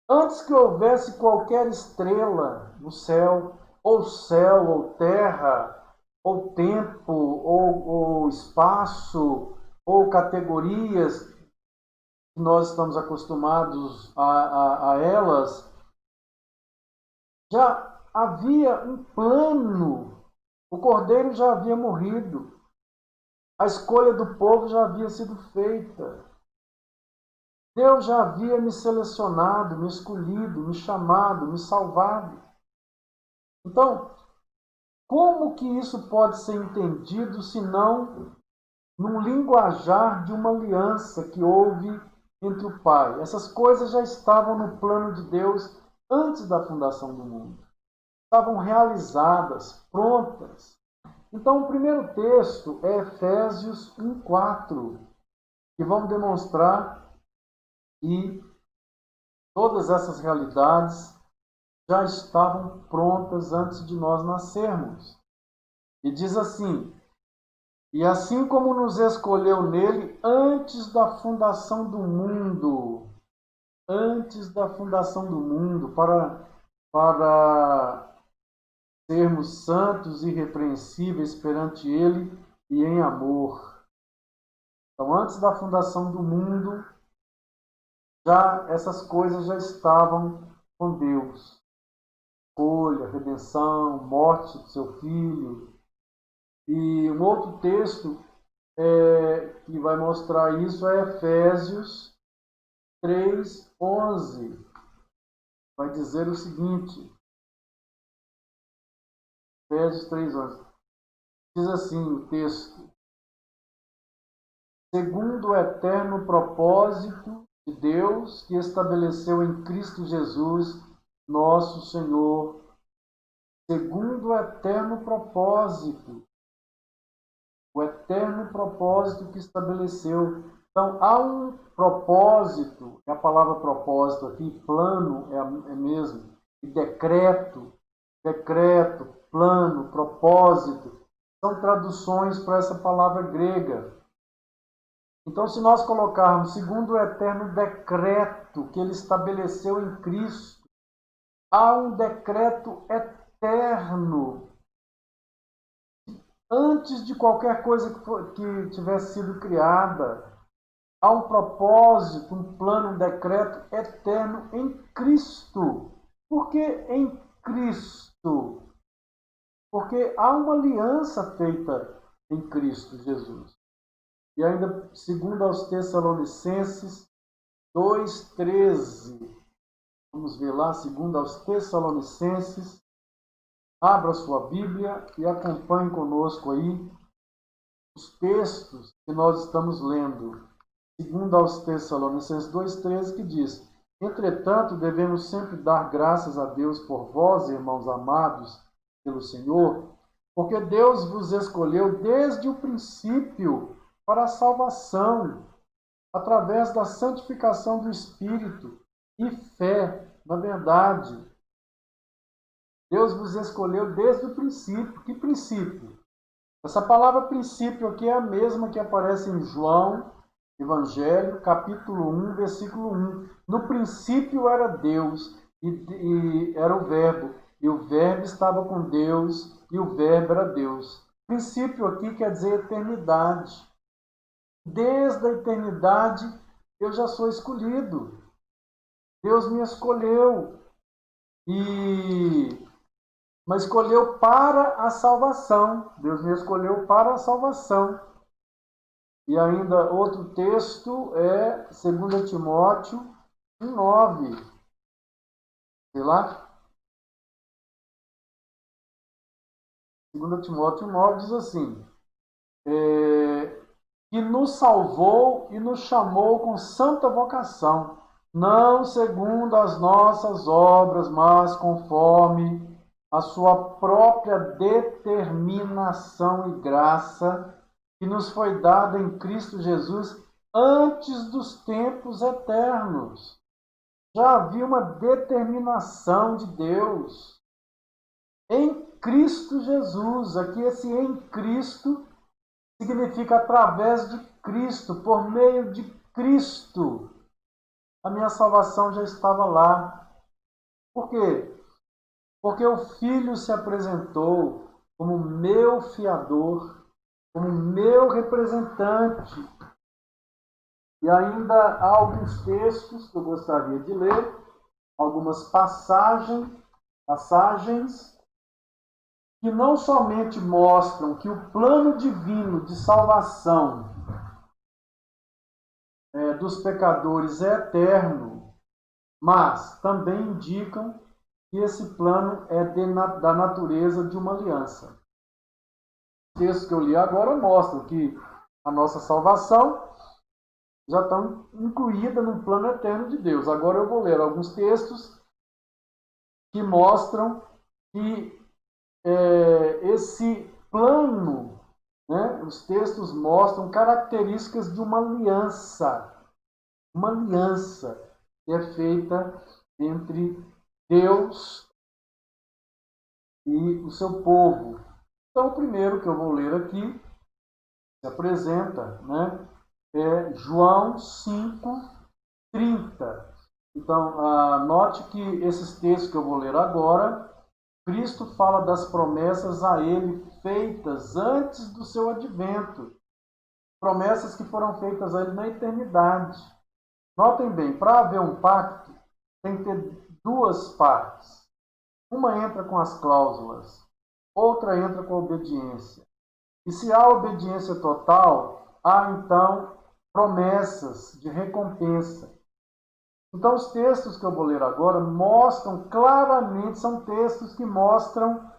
antes que houvesse qualquer estrela no céu, ou terra, ou tempo, ou espaço, ou categorias que nós estamos acostumados a elas, já havia um plano. O Cordeiro já havia morrido. A escolha do povo já havia sido feita. Deus já havia me selecionado, me escolhido, me chamado, me salvado. Então, como que isso pode ser entendido senão num linguajar de uma aliança que houve entre o Pai? Essas coisas já estavam no plano de Deus antes da fundação do mundo. Estavam realizadas, prontas. Então, o primeiro texto é Efésios 1:4, que vão demonstrar que todas essas realidades já estavam prontas antes de nós nascermos. E diz assim: e assim como nos escolheu nele antes da fundação do mundo, para sermos santos e irrepreensíveis perante ele e em amor. Então, antes da fundação do mundo, já essas coisas já estavam com Deus. Escolha, redenção, morte do seu filho. E um outro texto que vai mostrar isso é Efésios 3:11. Vai dizer o seguinte, Efésios 3:11. Diz assim o texto: segundo o eterno propósito de Deus que estabeleceu em Cristo Jesus, nosso Senhor. Segundo o eterno propósito. O eterno propósito que estabeleceu. Então, há um propósito, a palavra propósito aqui, plano é mesmo, e decreto, plano, propósito, são traduções para essa palavra grega. Então, se nós colocarmos segundo o eterno decreto que ele estabeleceu em Cristo, há um decreto eterno antes de qualquer coisa que tivesse sido criada. Há um propósito, um plano, um decreto eterno em Cristo. Por que em Cristo? Porque há uma aliança feita em Cristo Jesus. E ainda, segundo aos Tessalonicenses 2:13. Vamos ver lá, segundo aos Tessalonicenses. Abra sua Bíblia e acompanhe conosco aí os textos que nós estamos lendo. Segundo aos Tessalonicenses 2:13, que diz: entretanto, devemos sempre dar graças a Deus por vós, irmãos amados pelo Senhor, porque Deus vos escolheu desde o princípio para a salvação, através da santificação do Espírito e fé na verdade. Deus vos escolheu desde o princípio. Que princípio? Essa palavra princípio aqui é a mesma que aparece em João, Evangelho, capítulo 1, versículo 1. No princípio era Deus, e era o Verbo, e o Verbo estava com Deus, e o Verbo era Deus. Princípio aqui quer dizer eternidade. Desde a eternidade eu já sou escolhido. Deus me escolheu. Mas escolheu para a salvação. Deus me escolheu para a salvação. E ainda outro texto é 2 Timóteo 1:9. Sei lá. 2 Timóteo 1:9 diz assim: que nos salvou e nos chamou com santa vocação, não segundo as nossas obras, mas conforme a sua própria determinação e graça, que nos foi dada em Cristo Jesus antes dos tempos eternos. Já havia uma determinação de Deus em Cristo Jesus. Aqui esse em Cristo significa através de Cristo, por meio de Cristo. A minha salvação já estava lá. Por quê? Porque o Filho se apresentou como meu fiador, como meu representante. E ainda há alguns textos que eu gostaria de ler, algumas passagens que não somente mostram que o plano divino de salvação dos pecadores é eterno, mas também indicam que esse plano é da natureza de uma aliança. Os textos que eu li agora mostram que a nossa salvação já está incluída no plano eterno de Deus. Agora eu vou ler alguns textos que mostram que esse plano, né? Os textos mostram características de uma aliança que é feita entre Deus e o seu povo. Então, o primeiro que eu vou ler aqui, se apresenta, né, é João 5:30. Então, note que esses textos que eu vou ler agora, Cristo fala das promessas a ele feitas antes do seu advento. Promessas que foram feitas a ele na eternidade. Notem bem, para haver um pacto, tem que ter duas partes. Uma entra com as cláusulas, outra entra com a obediência. E se há obediência total, há então promessas de recompensa. Então, os textos que eu vou ler agora mostram claramente, são textos que mostram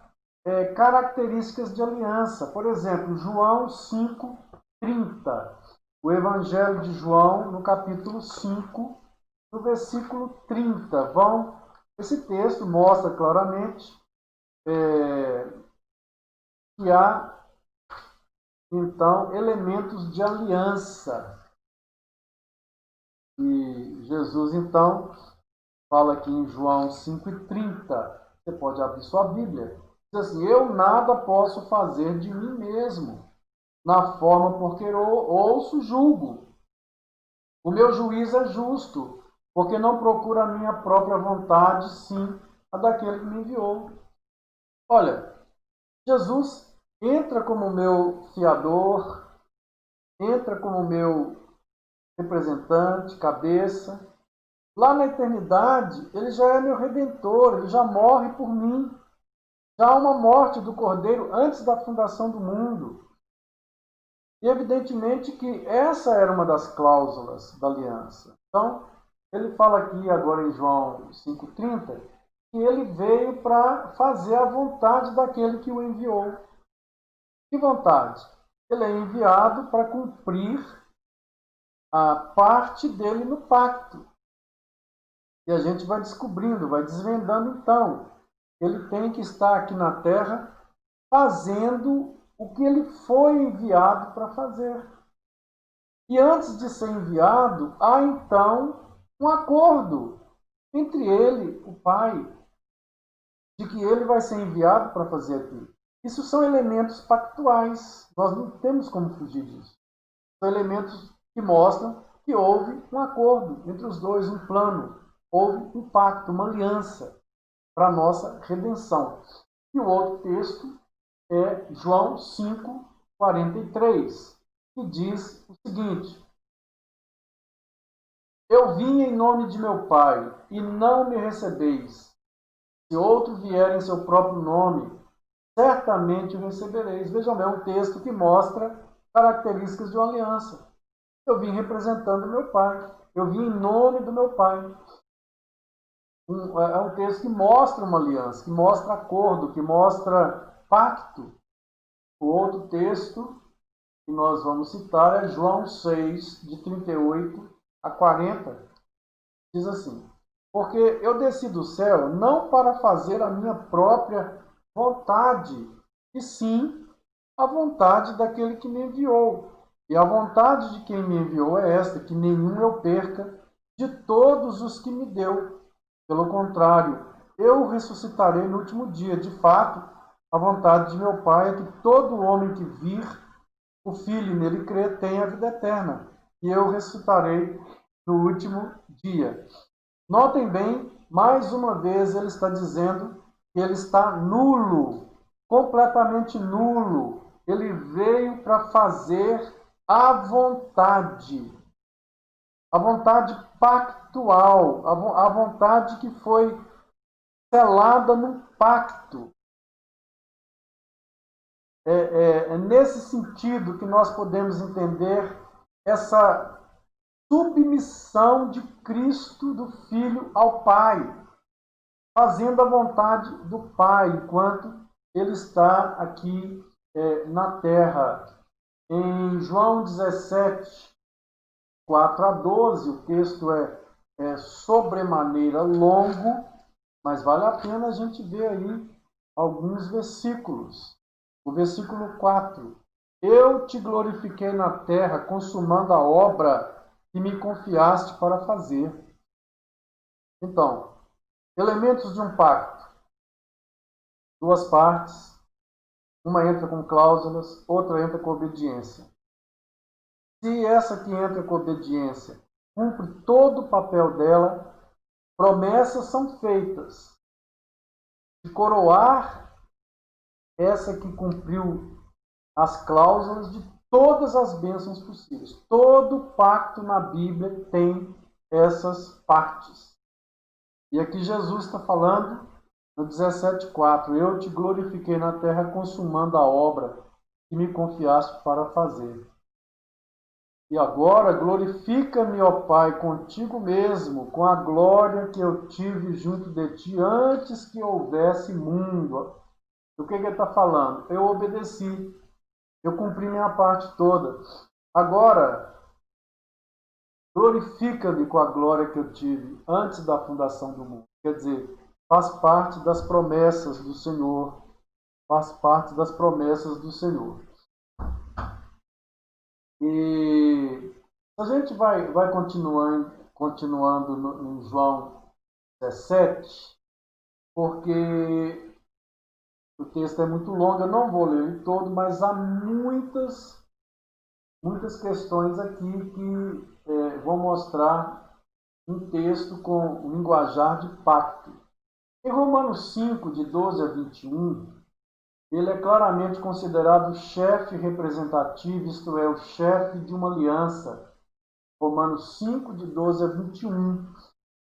características de aliança. Por exemplo, João 5:30. O Evangelho de João, no capítulo 5, no versículo 30. Esse texto mostra claramente que há, então, elementos de aliança. E Jesus, então, fala aqui em João 5:30. Você pode abrir sua Bíblia. Diz assim: eu nada posso fazer de mim mesmo, na forma porque ouço, julgo. O meu juízo é justo, porque não procura a minha própria vontade, sim a daquele que me enviou. Olha, Jesus entra como meu fiador, entra como meu representante, cabeça. Lá na eternidade, ele já é meu redentor, ele já morre por mim. Já há uma morte do Cordeiro antes da fundação do mundo. E evidentemente que essa era uma das cláusulas da aliança. Então, ele fala aqui agora em João 5:30 que ele veio para fazer a vontade daquele que o enviou. Que vontade? Ele é enviado para cumprir a parte dele no pacto. E a gente vai descobrindo, vai desvendando então. Ele tem que estar aqui na terra fazendo o que ele foi enviado para fazer. E antes de ser enviado, há então um acordo entre ele, o Pai, de que ele vai ser enviado para fazer aquilo. Isso são elementos pactuais. Nós não temos como fugir disso. São elementos que mostram que houve um acordo entre os dois, um plano. Houve um pacto, uma aliança para a nossa redenção. E o outro texto é João 5:43, que diz o seguinte: eu vim em nome de meu Pai, e não me recebeis. Se outro vier em seu próprio nome, certamente o recebereis. Vejam bem, é um texto que mostra características de uma aliança. Eu vim representando meu Pai. Eu vim em nome do meu Pai. É um texto que mostra uma aliança, que mostra acordo, que mostra pacto. O outro texto que nós vamos citar é João 6, de 38 a 40. Diz assim: porque eu desci do céu não para fazer a minha própria vontade, e sim a vontade daquele que me enviou. E a vontade de quem me enviou é esta, que nenhum eu perca de todos os que me deu. Pelo contrário, eu o ressuscitarei no último dia. De fato, a vontade de meu Pai é que todo homem que vir o Filho e nele crer tenha a vida eterna. E eu o ressuscitarei no último dia. Notem bem, mais uma vez ele está dizendo que ele está nulo, completamente nulo. Ele veio para fazer a vontade pactual, a vontade que foi selada no pacto. É nesse sentido que nós podemos entender essa submissão de Cristo, do Filho, ao Pai, fazendo a vontade do Pai, enquanto ele está aqui na terra. Em João 17, 4 a 12, o texto é sobremaneira longo, mas vale a pena a gente ver aí alguns versículos. O versículo 4. Eu te glorifiquei na terra, consumando a obra que me confiaste para fazer. Então, elementos de um pacto. Duas partes. Uma entra com cláusulas, outra entra com obediência. Se essa que entra com obediência cumpre todo o papel dela, promessas são feitas de coroar essa que cumpriu as cláusulas de todas as bênçãos possíveis. Todo pacto na Bíblia tem essas partes. E aqui Jesus está falando no 17,4: eu te glorifiquei na terra, consumando a obra que me confiaste para fazer. E agora glorifica-me, ó Pai, contigo mesmo, com a glória que eu tive junto de ti antes que houvesse mundo. O que ele está falando? Eu obedeci, eu cumpri minha parte toda. Agora, glorifica-me com a glória que eu tive antes da fundação do mundo. Quer dizer, faz parte das promessas do Senhor. Faz parte das promessas do Senhor. E a gente vai continuando em João 17, porque o texto é muito longo, eu não vou ler ele todo, mas há muitas questões aqui que vão mostrar um texto com um linguajar de pacto. Em Romanos 5, de 12 a 21, ele é claramente considerado o chefe representativo, isto é, o chefe de uma aliança. Romanos 5, de 12 a 21.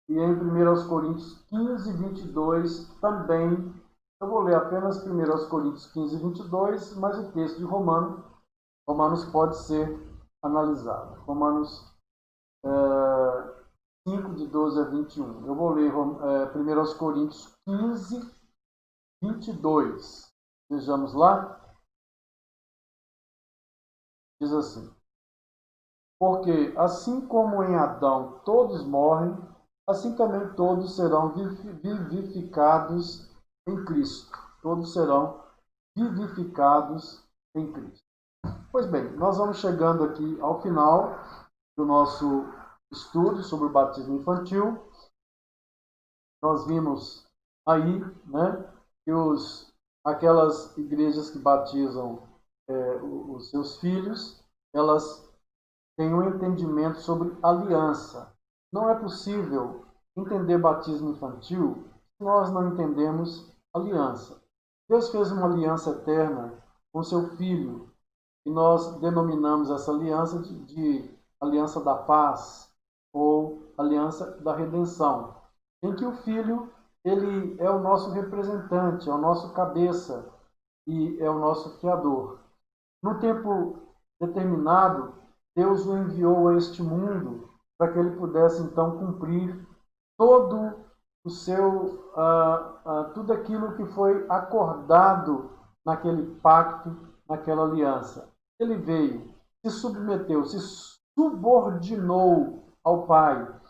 E em 1 Coríntios 15, 22 também. Eu vou ler apenas 1 Coríntios 15, 22, mas o texto de Romanos pode ser analisado. Romanos 5, de 12 a 21. Eu vou ler 1 Coríntios 15, 22. Vejamos lá. Diz assim: porque assim como em Adão todos morrem, assim também todos serão vivificados em Cristo. Todos serão vivificados em Cristo. Pois bem, nós vamos chegando aqui ao final do nosso estudo sobre o batismo infantil. Nós vimos aí, né, que aquelas igrejas que batizam os seus filhos, elas têm um entendimento sobre aliança. Não é possível entender batismo infantil se nós não entendemos aliança. Deus fez uma aliança eterna com seu Filho, e nós denominamos essa aliança de aliança da paz ou aliança da redenção, em que o Filho ele é o nosso representante, é o nosso cabeça e é o nosso fiador. No tempo determinado, Deus o enviou a este mundo para que ele pudesse então cumprir todo o seu tudo aquilo que foi acordado naquele pacto, naquela aliança. Ele veio, se submeteu, se subordinou ao Pai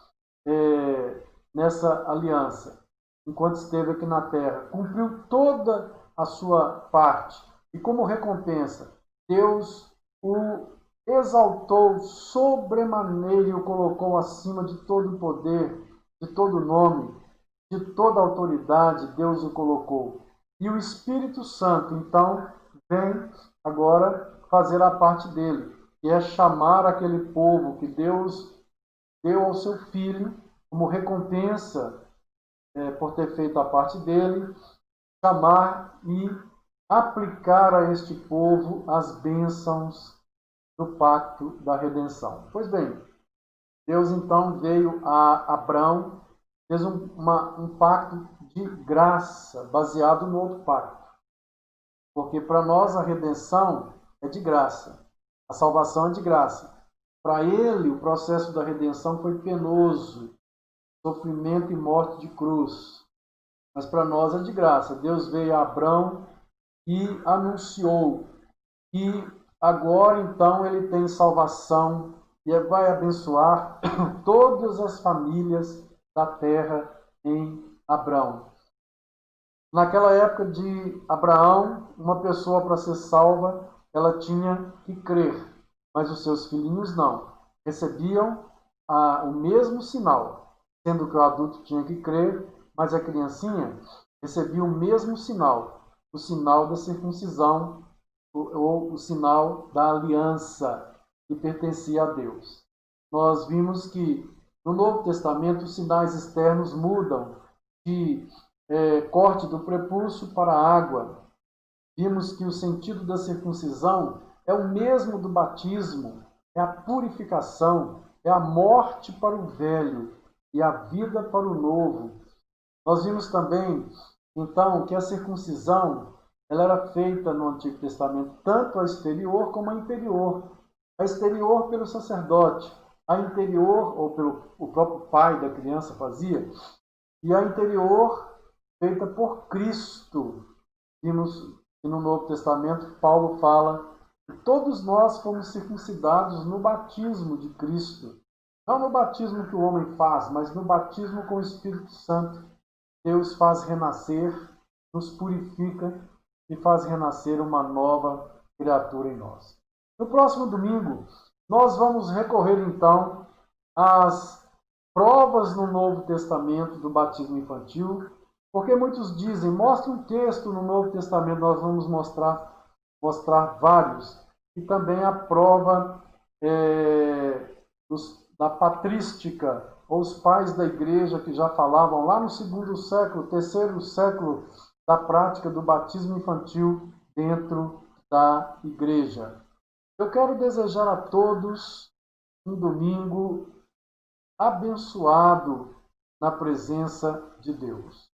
nessa aliança, enquanto esteve aqui na terra, cumpriu toda a sua parte, e como recompensa, Deus o exaltou sobremaneira e o colocou acima de todo poder, de todo nome, de toda autoridade. Deus o colocou. E o Espírito Santo, então, vem agora fazer a parte dele, que é chamar aquele povo que Deus deu ao seu Filho como recompensa por ter feito a parte dele, chamar e aplicar a este povo as bênçãos do pacto da redenção. Pois bem, Deus então veio a Abraão, fez um pacto de graça, baseado no outro pacto. Porque para nós a redenção é de graça, a salvação é de graça. Para ele, o processo da redenção foi penoso, sofrimento e morte de cruz. Mas para nós é de graça. Deus veio a Abraão e anunciou que agora então ele tem salvação e vai abençoar todas as famílias da terra em Abraão. Naquela época de Abraão, uma pessoa para ser salva, ela tinha que crer, mas os seus filhinhos não. Recebiam o mesmo sinal, sendo que o adulto tinha que crer, mas a criancinha recebia o mesmo sinal, o sinal da circuncisão, ou o sinal da aliança que pertencia a Deus. Nós vimos que no Novo Testamento os sinais externos mudam de corte do prepúcio para a água. Vimos que o sentido da circuncisão é o mesmo do batismo, é a purificação, é a morte para o velho e a vida para o novo. Nós vimos também, então, que a circuncisão ela era feita no Antigo Testamento tanto a exterior como a interior. A exterior pelo sacerdote, a interior, ou pelo o próprio pai da criança fazia, e a interior feita por Cristo. Vimos que no Novo Testamento Paulo fala que todos nós fomos circuncidados no batismo de Cristo. Não no batismo que o homem faz, mas no batismo com o Espírito Santo. Deus faz renascer, nos purifica e faz renascer uma nova criatura em nós. No próximo domingo, nós vamos recorrer então às provas no Novo Testamento do batismo infantil, porque muitos dizem, mostra um texto no Novo Testamento, nós vamos mostrar vários, e também a prova da patrística, ou os pais da igreja que já falavam lá no segundo século, terceiro século, da prática do batismo infantil dentro da igreja. Eu quero desejar a todos um domingo abençoado na presença de Deus.